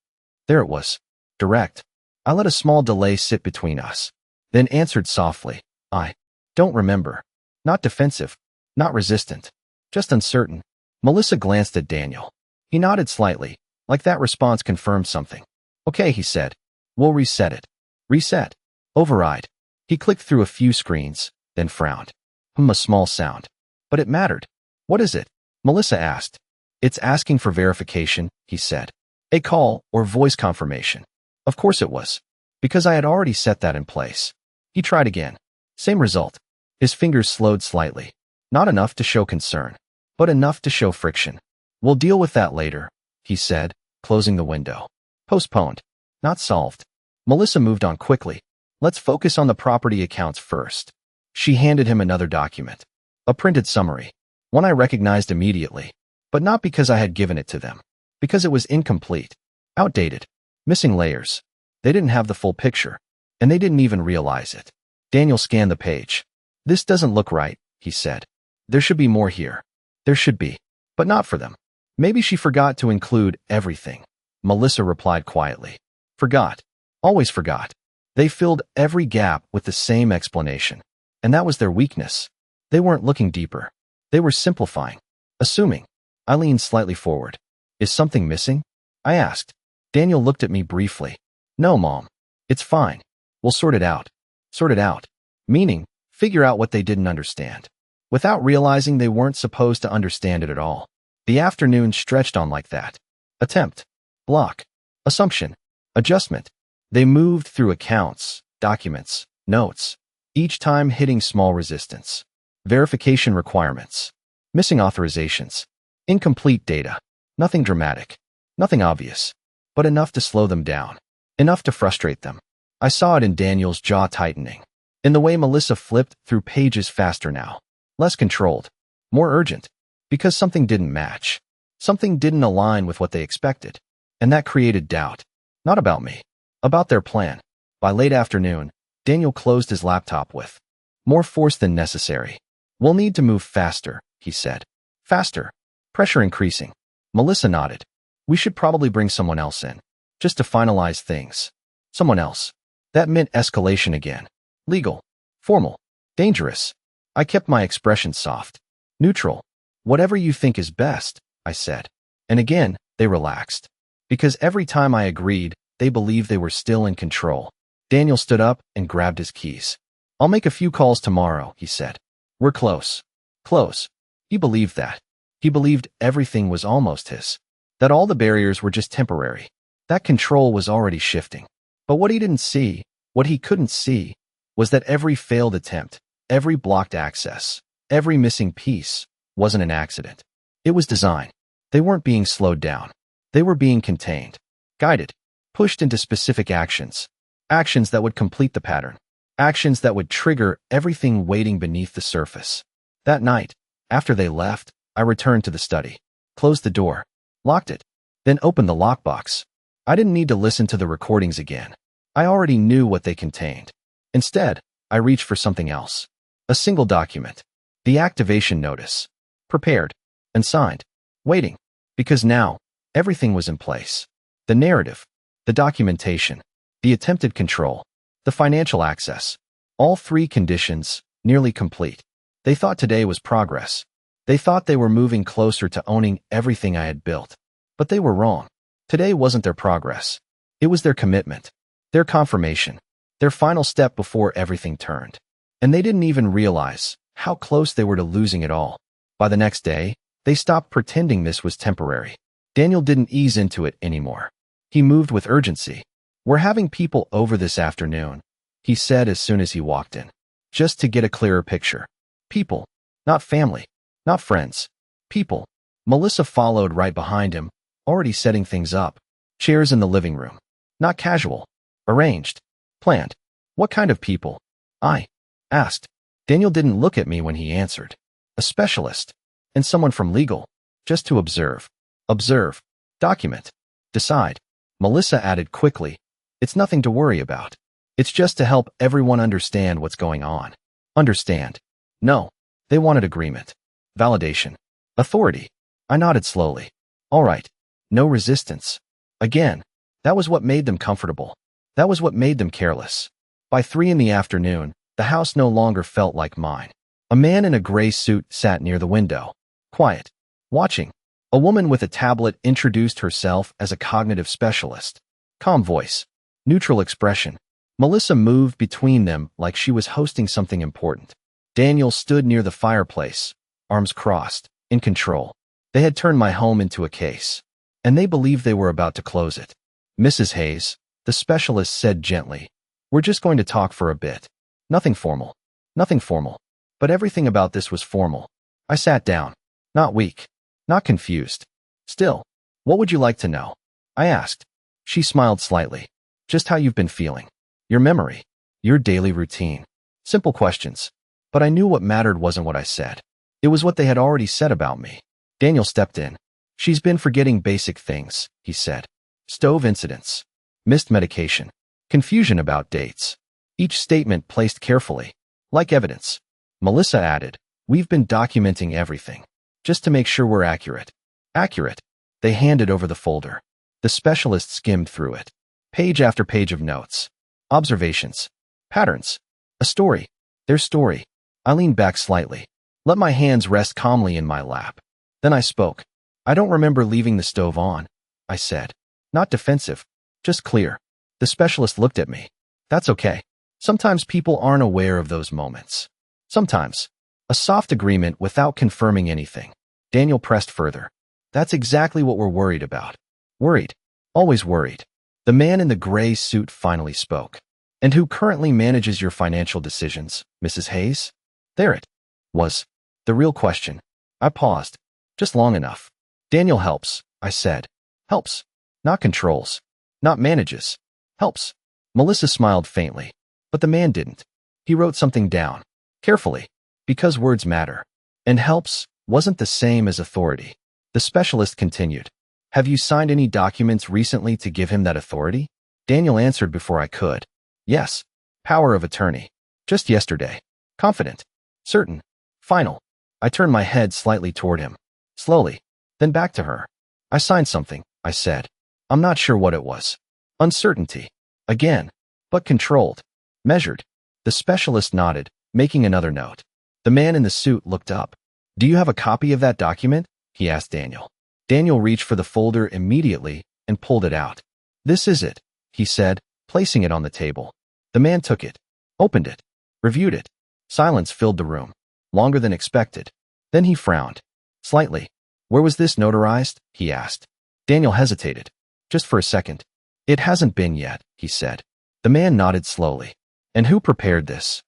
There it was. Direct. I let a small delay sit between us, then answered softly, "I don't remember." Not defensive, not resistant, just uncertain. Melissa glanced at Daniel. He nodded slightly, like that response confirmed something. "Okay," he said. "We'll reset it." Reset. Override. He clicked through a few screens, then frowned. A small sound. But it mattered. "What is it?" Melissa asked. "It's asking for verification," he said. "A call or voice confirmation." Of course it was. Because I had already set that in place. He tried again. Same result. His fingers slowed slightly. Not enough to show concern, but enough to show friction. "We'll deal with that later," he said, closing the window. Postponed. Not solved. Melissa moved on quickly. "Let's focus on the property accounts first." She handed him another document. A printed summary. One I recognized immediately. But not because I had given it to them. Because it was incomplete. Outdated. Missing layers. They didn't have the full picture. And they didn't even realize it. Daniel scanned the page. "This doesn't look right," he said. "There should be more here." There should be. But not for them. Maybe she forgot to include everything. Melissa replied quietly. Forgot. Always forgot. They filled every gap with the same explanation. And that was their weakness. They weren't looking deeper. They were simplifying. Assuming. I leaned slightly forward. "Is something missing?" I asked. Daniel looked at me briefly. "No, Mom. It's fine. We'll sort it out." Sort it out. Meaning, figure out what they didn't understand. Without realizing they weren't supposed to understand it at all. The afternoon stretched on like that. Attempt. Block. Assumption. Adjustment. They moved through accounts, documents, notes, each time hitting small resistance. Verification requirements. Missing authorizations. Incomplete data. Nothing dramatic. Nothing obvious. But enough to slow them down. Enough to frustrate them. I saw it in Daniel's jaw tightening. In the way Melissa flipped through pages faster now. Less controlled. More urgent. Because something didn't match. Something didn't align with what they expected. And that created doubt. Not about me. About their plan. By late afternoon, Daniel closed his laptop with more force than necessary. "We'll need to move faster," he said. Faster. Pressure increasing. Melissa nodded. "We should probably bring someone else in. Just to finalize things." Someone else. That meant escalation again. Legal. Formal. Dangerous. I kept my expression soft. Neutral. "Whatever you think is best," I said. And again, they relaxed. Because every time I agreed, they believed they were still in control. Daniel stood up and grabbed his keys. "I'll make a few calls tomorrow," he said. "We're close." Close. He believed that. He believed everything was almost his. That all the barriers were just temporary. That control was already shifting. But what he didn't see, what he couldn't see, was that every failed attempt, every blocked access, every missing piece, wasn't an accident. It was design. They weren't being slowed down. They were being contained, guided, pushed into specific actions. Actions that would complete the pattern. Actions that would trigger everything waiting beneath the surface. That night, after they left, I returned to the study, closed the door, locked it, then opened the lockbox. I didn't need to listen to the recordings again. I already knew what they contained. Instead, I reached for something else. A single document. The activation notice. Prepared. And signed. Waiting. Because now, everything was in place. The narrative. The documentation. The attempted control. The financial access. All three conditions, nearly complete. They thought today was progress. They thought they were moving closer to owning everything I had built. But they were wrong. Today wasn't their progress. It was their commitment. Their confirmation. Their final step before everything turned. And they didn't even realize how close they were to losing it all. By the next day, they stopped pretending this was temporary. Daniel didn't ease into it anymore. He moved with urgency. "We're having people over this afternoon," he said as soon as he walked in. "Just to get a clearer picture. People. Not family. Not friends. People." Melissa followed right behind him, already setting things up. Chairs in the living room. Not casual. Arranged. Planned. "What kind of people?" I asked. Daniel didn't look at me when he answered. A specialist. And someone from legal. Just to observe. Observe. Document. Decide. Melissa added quickly. It's nothing to worry about. It's just to help everyone understand what's going on. Understand. No. They wanted agreement. Validation. Authority. I nodded slowly. All right. No resistance. Again. That was what made them comfortable. That was what made them careless. By 3 in the afternoon, the house no longer felt like mine. A man in a gray suit sat near the window. Quiet. Watching. A woman with a tablet introduced herself as a cognitive specialist. Calm voice. Neutral expression. Melissa moved between them like she was hosting something important. Daniel stood near the fireplace, arms crossed, in control. They had turned my home into a case, and they believed they were about to close it. Mrs. Hayes, the specialist said gently, we're just going to talk for a bit. Nothing formal. Nothing formal. But everything about this was formal. I sat down. Not weak. Not confused. Still, what would you like to know? I asked. She smiled slightly. Just how you've been feeling. Your memory. Your daily routine. Simple questions. But I knew what mattered wasn't what I said. It was what they had already said about me. Daniel stepped in. She's been forgetting basic things, he said. Stove incidents. Missed medication. Confusion about dates. Each statement placed carefully. Like evidence. Melissa added, we've been documenting everything. Just to make sure we're accurate. Accurate. They handed over the folder. The specialist skimmed through it. Page after page of notes. Observations. Patterns. A story. Their story. I leaned back slightly. Let my hands rest calmly in my lap. Then I spoke. I don't remember leaving the stove on, I said. Not defensive. Just clear. The specialist looked at me. That's okay. Sometimes people aren't aware of those moments. Sometimes. A soft agreement without confirming anything. Daniel pressed further. That's exactly what we're worried about. Worried. Always worried. The man in the gray suit finally spoke. And who currently manages your financial decisions, Mrs. Hayes? There it was. The real question. I paused. Just long enough. Daniel helps, I said. Helps. Not controls. Not manages. Helps. Melissa smiled faintly. But the man didn't. He wrote something down. Carefully. Because words matter. And helps wasn't the same as authority. The specialist continued. Have you signed any documents recently to give him that authority? Daniel answered before I could. Yes. Power of attorney. Just yesterday. Confident. Certain. Final. I turned my head slightly toward him. Slowly. Then back to her. I signed something, I said. I'm not sure what it was. Uncertainty. Again. But controlled. Measured. The specialist nodded, making another note. The man in the suit looked up. Do you have a copy of that document? He asked Daniel. Daniel reached for the folder immediately and pulled it out. This is it, he said, placing it on the table. The man took it, opened it, reviewed it. Silence filled the room, longer than expected. Then he frowned. Slightly. Where was this notarized? He asked. Daniel hesitated. Just for a second. It hasn't been yet, he said. The man nodded slowly. And who prepared this?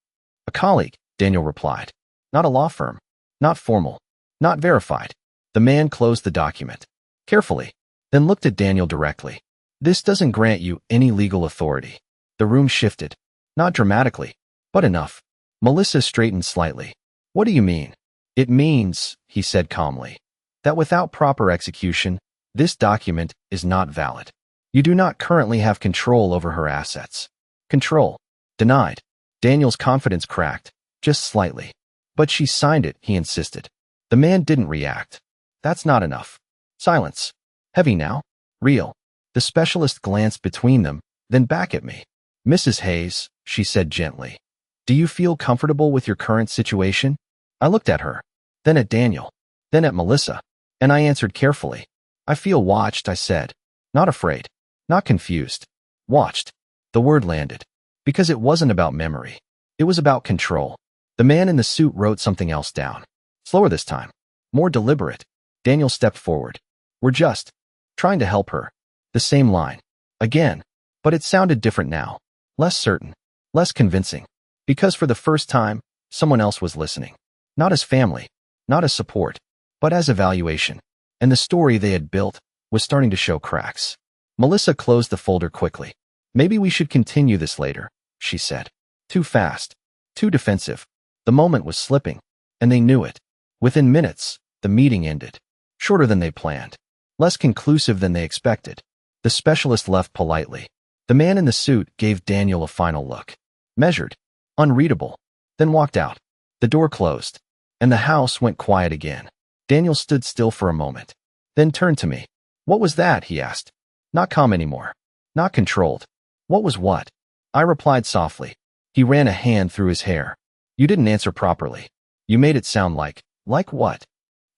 A colleague, Daniel replied. Not a law firm. Not formal. Not verified. The man closed the document. Carefully. Then looked at Daniel directly. This doesn't grant you any legal authority. The room shifted. Not dramatically, but enough. Melissa straightened slightly. What do you mean? It means, he said calmly, that without proper execution, this document is not valid. You do not currently have control over her assets. Control. Denied. Daniel's confidence cracked, just slightly. But she signed it, he insisted. The man didn't react. That's not enough. Silence. Heavy now? Real. The specialist glanced between them, then back at me. Mrs. Hayes, she said gently. Do you feel comfortable with your current situation? I looked at her, then at Daniel, then at Melissa, and I answered carefully. I feel watched, I said. Not afraid. Not confused. Watched. The word landed. Because it wasn't about memory. It was about control. The man in the suit wrote something else down. Slower this time. More deliberate. Daniel stepped forward. We're just trying to help her. The same line. Again. But it sounded different now. Less certain. Less convincing. Because for the first time, someone else was listening. Not as family. Not as support. But as evaluation. And the story they had built was starting to show cracks. Melissa closed the folder quickly. Maybe we should continue this later, she said. Too fast. Too defensive. The moment was slipping, and they knew it. Within minutes, the meeting ended. Shorter than they planned. Less conclusive than they expected. The specialist left politely. The man in the suit gave Daniel a final look. Measured. Unreadable. Then walked out. The door closed, and the house went quiet again. Daniel stood still for a moment, then turned to me. What was that? He asked. Not calm anymore. Not controlled. What was what? I replied softly. He ran a hand through his hair. You didn't answer properly. You made it sound like what?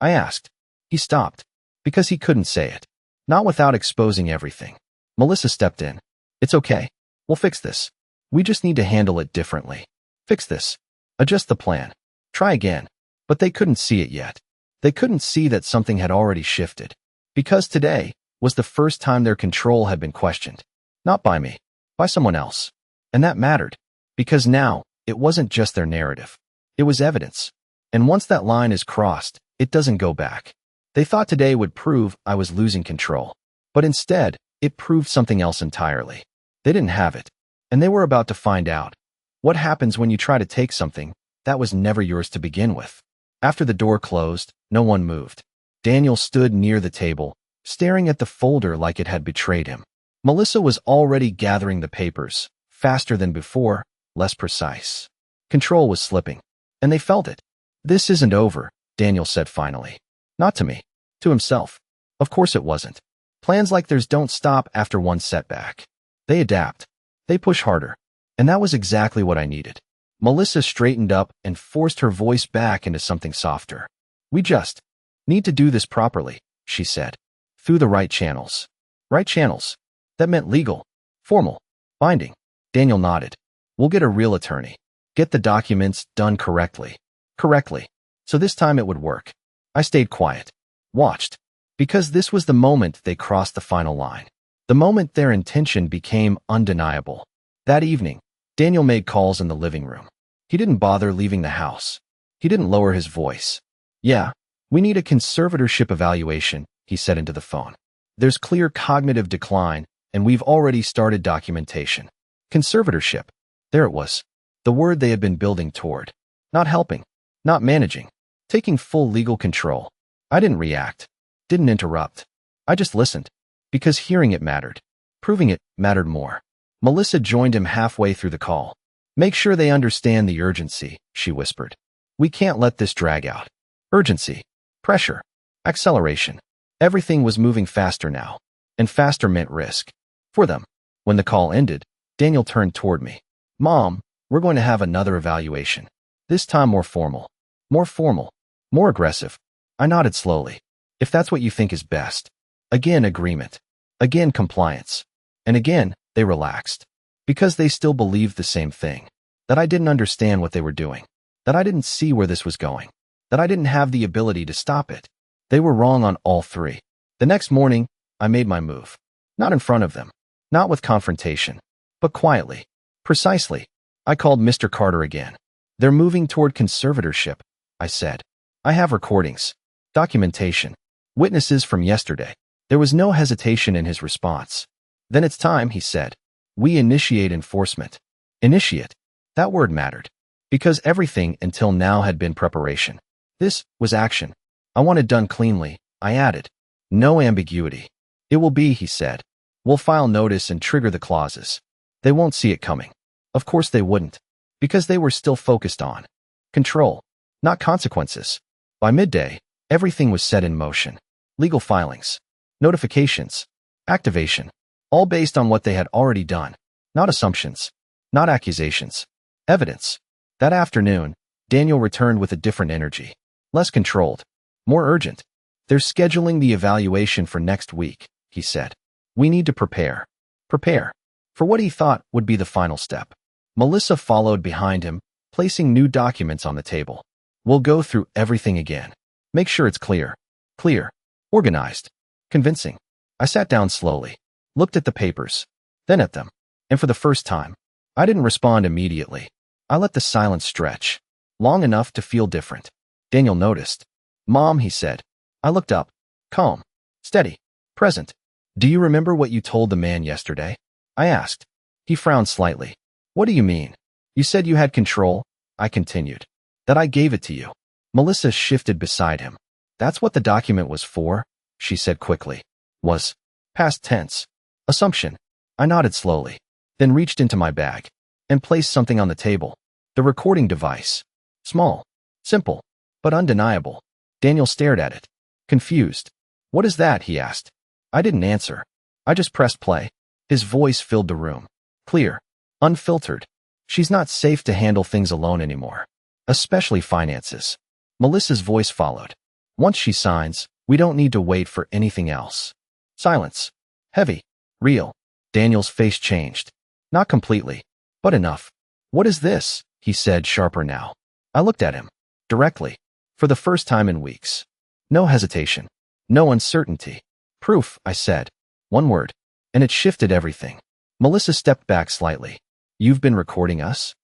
I asked. He stopped, because he couldn't say it. Not without exposing everything. Melissa stepped in. It's okay. We'll fix this. We just need to handle it differently. Fix this. Adjust the plan. Try again. But they couldn't see it yet. They couldn't see that something had already shifted. Because today was the first time their control had been questioned. Not by me. By someone else. And that mattered. Because now, it wasn't just their narrative. It was evidence. And once that line is crossed, it doesn't go back. They thought today would prove I was losing control. But instead, it proved something else entirely. They didn't have it. And they were about to find out. What happens when you try to take something that was never yours to begin with? After the door closed, no one moved. Daniel stood near the table, staring at the folder like it had betrayed him. Melissa was already gathering the papers, faster than before, less precise. Control was slipping, and they felt it. This isn't over, Daniel said finally. Not to me. To himself. Of course it wasn't. Plans like theirs don't stop after one setback. They adapt. They push harder. And that was exactly what I needed. Melissa straightened up and forced her voice back into something softer. We just need to do this properly, she said. Through the right channels. Right channels. That meant legal, formal, binding. Daniel nodded. We'll get a real attorney. Get the documents done correctly. Correctly. So this time it would work. I stayed quiet. Watched. Because this was the moment they crossed the final line. The moment their intention became undeniable. That evening, Daniel made calls in the living room. He didn't bother leaving the house. He didn't lower his voice. Yeah, we need a conservatorship evaluation, he said into the phone. There's clear cognitive decline, and we've already started documentation. Conservatorship. There it was. The word they had been building toward. Not helping. Not managing. Taking full legal control. I didn't react. Didn't interrupt. I just listened. Because hearing it mattered. Proving it mattered more. Melissa joined him halfway through the call. Make sure they understand the urgency, she whispered. We can't let this drag out. Urgency. Pressure. Acceleration. Everything was moving faster now. And faster meant risk. For them. When the call ended, Daniel turned toward me. Mom, we're going to have another evaluation. This time more formal. More formal. More aggressive. I nodded slowly. If that's what you think is best. Again, agreement. Again, compliance. And again, they relaxed. Because they still believed the same thing. That I didn't understand what they were doing. That I didn't see where this was going. That I didn't have the ability to stop it. They were wrong on all three. The next morning, I made my move. Not in front of them. Not with confrontation. But quietly. Precisely. I called Mr. Carter again. They're moving toward conservatorship, I said. I have recordings. Documentation. Witnesses from yesterday. There was no hesitation in his response. Then it's time, he said. We initiate enforcement. Initiate. That word mattered. Because everything until now had been preparation. This was action. I want it done cleanly, I added. No ambiguity. It will be, he said. We'll file notice and trigger the clauses. They won't see it coming. Of course they wouldn't. Because they were still focused on control, not consequences. By midday, everything was set in motion. Legal filings, notifications, activation, all based on what they had already done. Not assumptions, not accusations, evidence. That afternoon, Daniel returned with a different energy. Less controlled, more urgent. They're scheduling the evaluation for next week, he said. We need to prepare. Prepare. For what he thought would be the final step. Melissa followed behind him, placing new documents on the table. We'll go through everything again. Make sure it's clear. Clear. Organized. Convincing. I sat down slowly. Looked at the papers. Then at them. And for the first time, I didn't respond immediately. I let the silence stretch. Long enough to feel different. Daniel noticed. Mom, he said. I looked up. Calm. Steady. Present. Do you remember what you told the man yesterday? I asked. He frowned slightly. What do you mean? You said you had control, I continued. That I gave it to you. Melissa shifted beside him. That's what the document was for, she said quickly. Was. Past tense. Assumption. I nodded slowly, then reached into my bag and placed something on the table. The recording device. Small. Simple. But undeniable. Daniel stared at it. Confused. What is that? He asked. I didn't answer. I just pressed play. His voice filled the room. Clear. Unfiltered. She's not safe to handle things alone anymore. Especially finances. Melissa's voice followed. Once she signs, we don't need to wait for anything else. Silence. Heavy. Real. Daniel's face changed. Not completely, but enough. What is this? He said, sharper now. I looked at him. Directly. For the first time in weeks. No hesitation. No uncertainty. Proof, I said. One word. And it shifted everything. Melissa stepped back slightly. You've been recording us?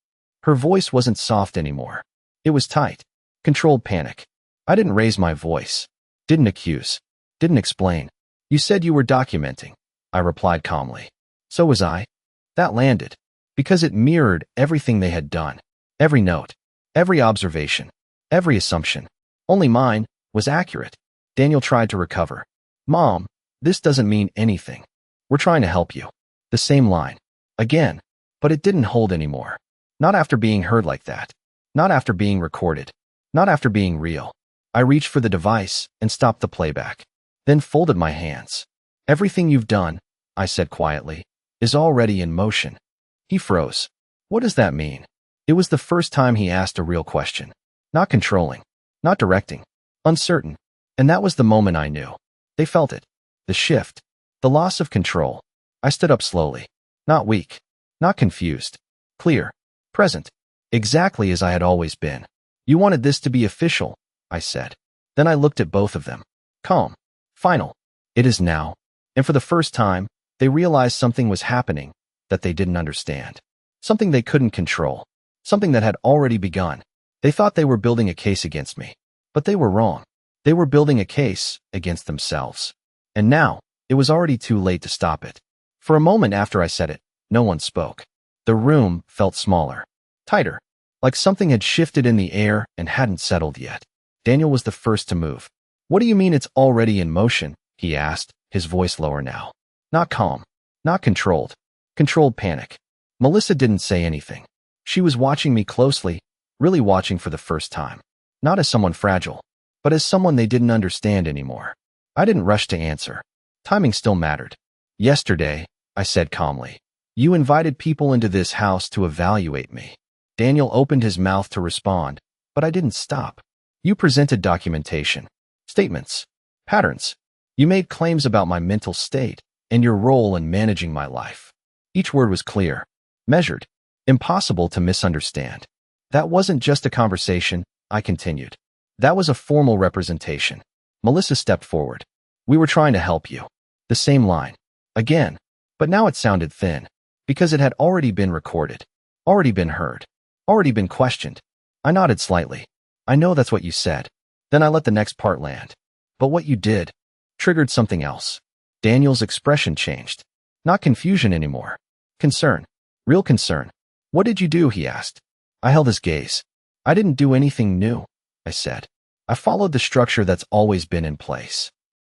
Her voice wasn't soft anymore. It was tight. Controlled panic. I didn't raise my voice. Didn't accuse. Didn't explain. You said you were documenting. I replied calmly. So was I. That landed. Because it mirrored everything they had done. Every note. Every observation. Every assumption. Only mine was accurate. Daniel tried to recover. Mom, this doesn't mean anything. We're trying to help you. The same line. Again. But it didn't hold anymore. Not after being heard like that. Not after being recorded. Not after being real. I reached for the device and stopped the playback. Then folded my hands. Everything you've done, I said quietly, is already in motion. He froze. What does that mean? It was the first time he asked a real question. Not controlling. Not directing. Uncertain. And that was the moment I knew. They felt it. The shift. The loss of control. I stood up slowly. Not weak. Not confused. Clear. Present. Exactly as I had always been. You wanted this to be official, I said. Then I looked at both of them. Calm. Final. It is now. And for the first time, they realized something was happening that they didn't understand. Something they couldn't control. Something that had already begun. They thought they were building a case against me. But they were wrong. They were building a case against themselves. And now, it was already too late to stop it. For a moment after I said it, no one spoke. The room felt smaller. Tighter. Like something had shifted in the air and hadn't settled yet. Daniel was the first to move. What do you mean it's already in motion? He asked, his voice lower now. Not calm. Not controlled. Controlled panic. Melissa didn't say anything. She was watching me closely, really watching for the first time. Not as someone fragile, but as someone they didn't understand anymore. I didn't rush to answer. Timing still mattered. Yesterday, I said calmly, you invited people into this house to evaluate me. Daniel opened his mouth to respond, but I didn't stop. You presented documentation, statements, patterns. You made claims about my mental state and your role in managing my life. Each word was clear, measured, impossible to misunderstand. That wasn't just a conversation, I continued. That was a formal representation. Melissa stepped forward. We were trying to help you. The same line. Again. But now it sounded thin. Because it had already been recorded. Already been heard. Already been questioned. I nodded slightly. I know that's what you said. Then I let the next part land. But what you did triggered something else. Daniel's expression changed. Not confusion anymore. Concern. Real concern. What did you do? He asked. I held his gaze. I didn't do anything new, I said. I followed the structure that's always been in place.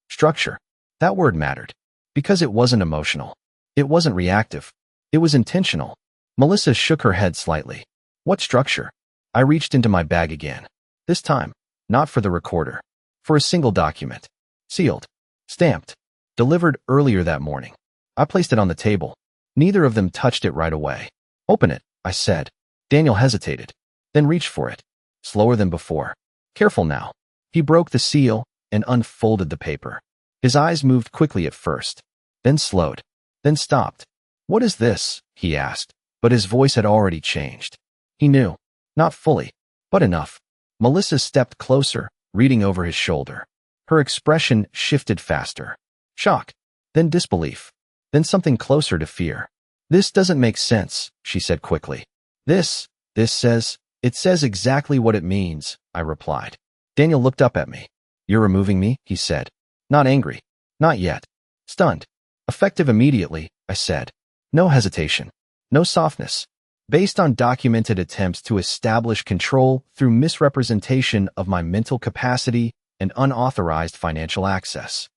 Structure. That word mattered. Because it wasn't emotional. It wasn't reactive. It was intentional. Melissa shook her head slightly. What structure? I reached into my bag again. This time, not for the recorder. For a single document. Sealed. Stamped. Delivered earlier that morning. I placed it on the table. Neither of them touched it right away. Open it, I said. Daniel hesitated. Then reached for it. Slower than before. Careful now. He broke the seal and unfolded the paper. His eyes moved quickly at first. Then slowed. Then stopped. What is this? He asked. But his voice had already changed. He knew. Not fully. But enough. Melissa stepped closer, reading over his shoulder. Her expression shifted faster. Shock. Then disbelief. Then something closer to fear. This doesn't make sense, she said quickly. This says, it says exactly what it means, I replied. Daniel looked up at me. You're removing me, he said. Not angry. Not yet. Stunned. Effective immediately, I said. No hesitation. No softness. based on documented attempts to establish control through misrepresentation of my mental capacity and unauthorized financial access.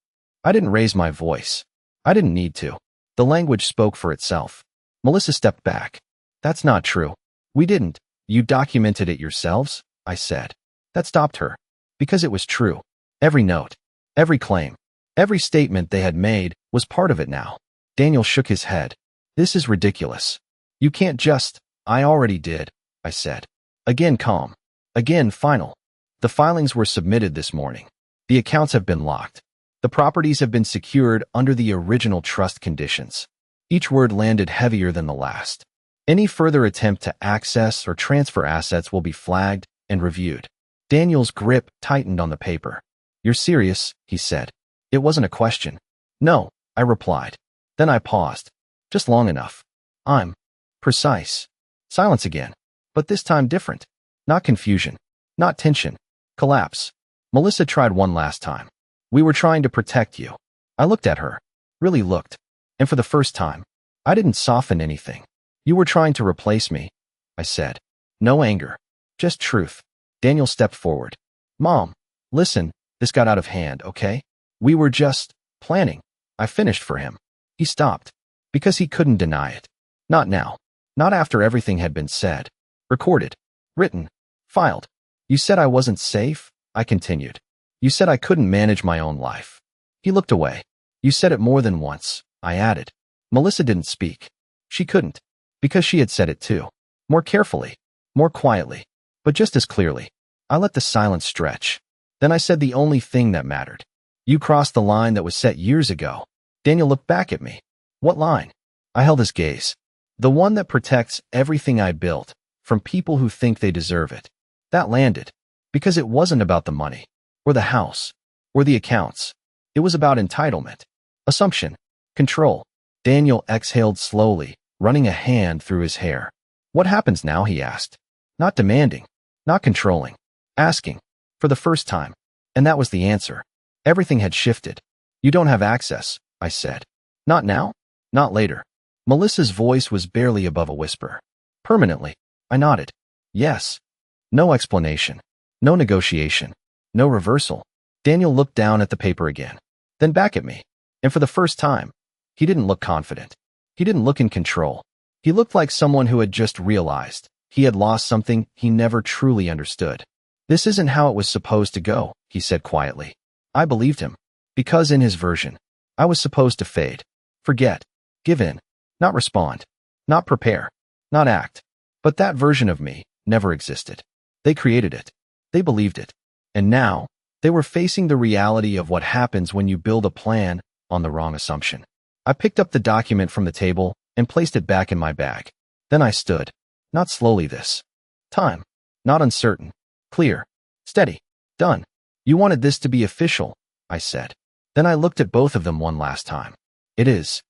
I didn't raise my voice. I didn't need to. The language spoke for itself. Melissa stepped back. That's not true. We didn't. You documented it yourselves, I said. That stopped her. Because it was true. Every note, every claim, every statement they had made was part of it now. Daniel shook his head. This is ridiculous. You can't just— I already did, I said. Again calm. Again final. The filings were submitted this morning. The accounts have been locked. The properties have been secured under the original trust conditions. Each word landed heavier than the last. Any further attempt to access or transfer assets will be flagged and reviewed. Daniel's grip tightened on the paper. You're serious, he said. It wasn't a question. No, I replied. Then I paused. Just long enough. I'm precise. Silence again. But this time different. Not confusion. Not tension. Collapse. Melissa tried one last time. We were trying to protect you. I looked at her. Really looked. And for the first time, I didn't soften anything. You were trying to replace me, I said. No anger. Just truth. Daniel stepped forward. Mom, listen, this got out of hand, okay? We were just planning. I finished for him. He stopped. Because he couldn't deny it. Not now. Not after everything had been said. Recorded. Written. Filed. You said I wasn't safe, I continued. You said I couldn't manage my own life. He looked away. You said it more than once, I added. Melissa didn't speak. She couldn't. Because she had said it too. More carefully. More quietly. But just as clearly. I let the silence stretch. Then I said the only thing that mattered. You crossed the line that was set years ago. Daniel looked back at me. What line? I held his gaze. The one that protects everything I built from people who think they deserve it. That landed. Because it wasn't about the money. Or the house. Or the accounts. It was about entitlement. Assumption. Control. Daniel exhaled slowly, running a hand through his hair. What happens now, he asked. Not demanding. Not controlling. Asking. For the first time. And that was the answer. Everything had shifted. You don't have access, I said. Not now? Not later. Melissa's voice was barely above a whisper. Permanently. I nodded. Yes. No explanation. No negotiation. No reversal. Daniel looked down at the paper again. Then back at me. And for the first time, he didn't look confident. He didn't look in control. He looked like someone who had just realized he had lost something he never truly understood. This isn't how it was supposed to go, he said quietly. I believed him. Because in his version, I was supposed to fade. Forget. Give in. Not respond. Not prepare. Not act. But that version of me never existed. They created it. They believed it. And now, they were facing the reality of what happens when you build a plan on the wrong assumption. I picked up the document from the table and placed it back in my bag. Then I stood. Not slowly this time. Not uncertain. Clear. Steady. Done. You wanted this to be official, I said. Then I looked at both of them one last time. It is.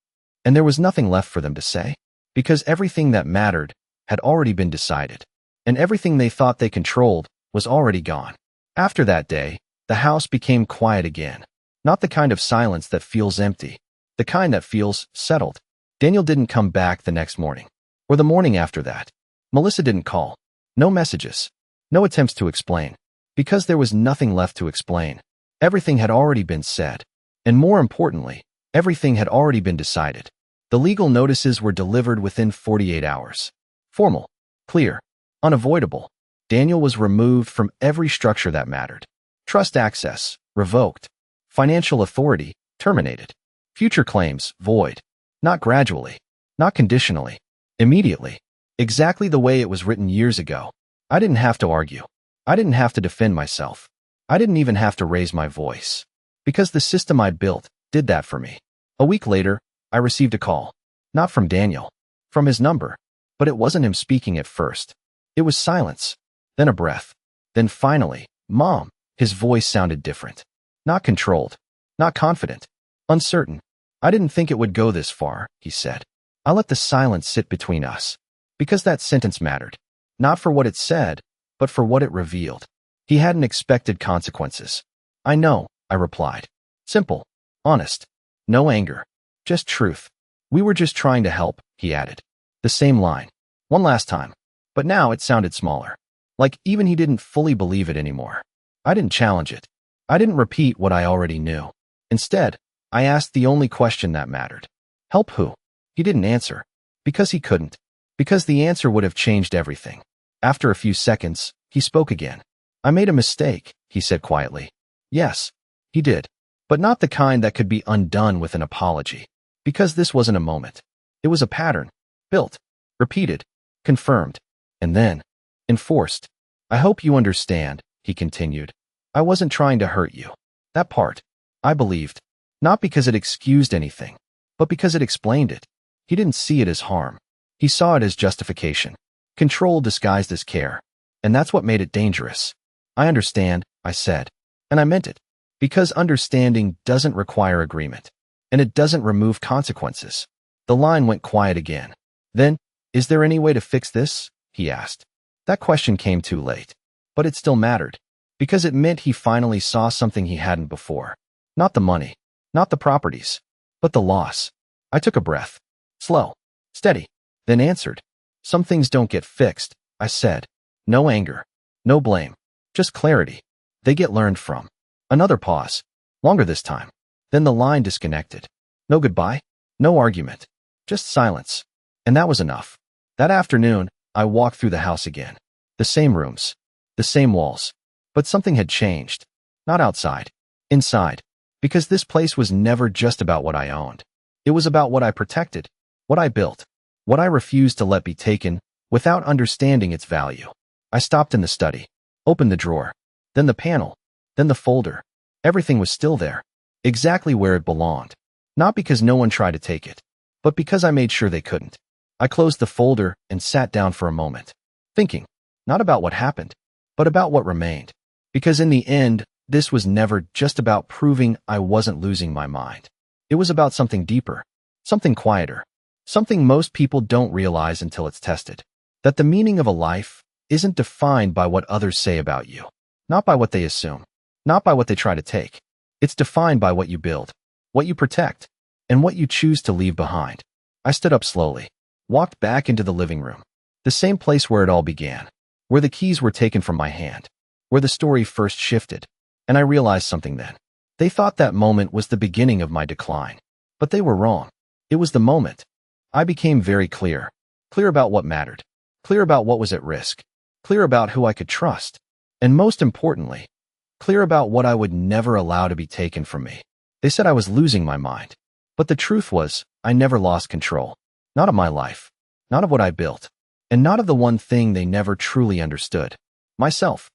And there was nothing left for them to say. Because everything that mattered had already been decided. And everything they thought they controlled was already gone. After that day, the house became quiet again. Not the kind of silence that feels empty. The kind that feels settled. Daniel didn't come back the next morning. Or the morning after that. Melissa didn't call. No messages. No attempts to explain. Because there was nothing left to explain. Everything had already been said. And more importantly, everything had already been decided. The legal notices were delivered within 48 hours. Formal. Clear. Unavoidable. Daniel was removed from every structure that mattered. Trust access, revoked. Financial authority, terminated. Future claims, void. Not gradually. Not conditionally. Immediately. Exactly the way it was written years ago. I didn't have to argue. I didn't have to defend myself. I didn't even have to raise my voice. Because the system I built did that for me. A week later, I received a call. Not from Daniel. From his number. But it wasn't him speaking at first. It was silence. Then a breath. Then finally, Mom. His voice sounded different. Not controlled. Not confident. Uncertain. I didn't think it would go this far, he said. I let the silence sit between us. Because that sentence mattered. Not for what it said, but for what it revealed. He hadn't expected consequences. I know, I replied. Simple. Honest. No anger. Just truth. We were just trying to help, he added. The same line. One last time. But now it sounded smaller. Like even he didn't fully believe it anymore. I didn't challenge it. I didn't repeat what I already knew. Instead, I asked the only question that mattered. Help who? He didn't answer. Because he couldn't. Because the answer would have changed everything. After a few seconds, he spoke again. I made a mistake, he said quietly. Yes, he did. But not the kind that could be undone with an apology. Because this wasn't a moment. It was a pattern. Built. Repeated. Confirmed. And then, enforced. I hope you understand, he continued. I wasn't trying to hurt you. That part, I believed. Not because it excused anything, but because it explained it. He didn't see it as harm. He saw it as justification. Control disguised as care. And that's what made it dangerous. I understand, I said. And I meant it. Because understanding doesn't require agreement. And it doesn't remove consequences. The line went quiet again. Then, is there any way to fix this? He asked. That question came too late. But it still mattered. Because it meant he finally saw something he hadn't before. Not the money. Not the properties. But the loss. I took a breath. Slow. Steady. Then answered. Some things don't get fixed, I said. No anger. No blame. Just clarity. They get learned from. Another pause. Longer this time. Then the line disconnected. No goodbye. No argument. Just silence. And that was enough. That afternoon, I walked through the house again. The same rooms. The same walls. But something had changed. Not outside. Inside. Because this place was never just about what I owned. It was about what I protected. What I built. What I refused to let be taken without understanding its value. I stopped in the study. Opened the drawer. Then the panel. Then the folder. Everything was still there. Exactly where it belonged. Not because no one tried to take it. But because I made sure they couldn't. I closed the folder and sat down for a moment. Thinking. Not about what happened. But about what remained. Because in the end, this was never just about proving I wasn't losing my mind. It was about something deeper. Something quieter. Something most people don't realize until it's tested. That the meaning of a life isn't defined by what others say about you. Not by what they assume. Not by what they try to take. It's defined by what you build, what you protect, and what you choose to leave behind. I stood up slowly, walked back into the living room. The same place where it all began. Where the keys were taken from my hand. Where the story first shifted. And I realized something then. They thought that moment was the beginning of my decline. But they were wrong. It was the moment. I became very clear. Clear about what mattered. Clear about what was at risk. Clear about who I could trust. And most importantly, clear about what I would never allow to be taken from me. They said I was losing my mind. But the truth was, I never lost control. Not of my life. Not of what I built. And not of the one thing they never truly understood. Myself.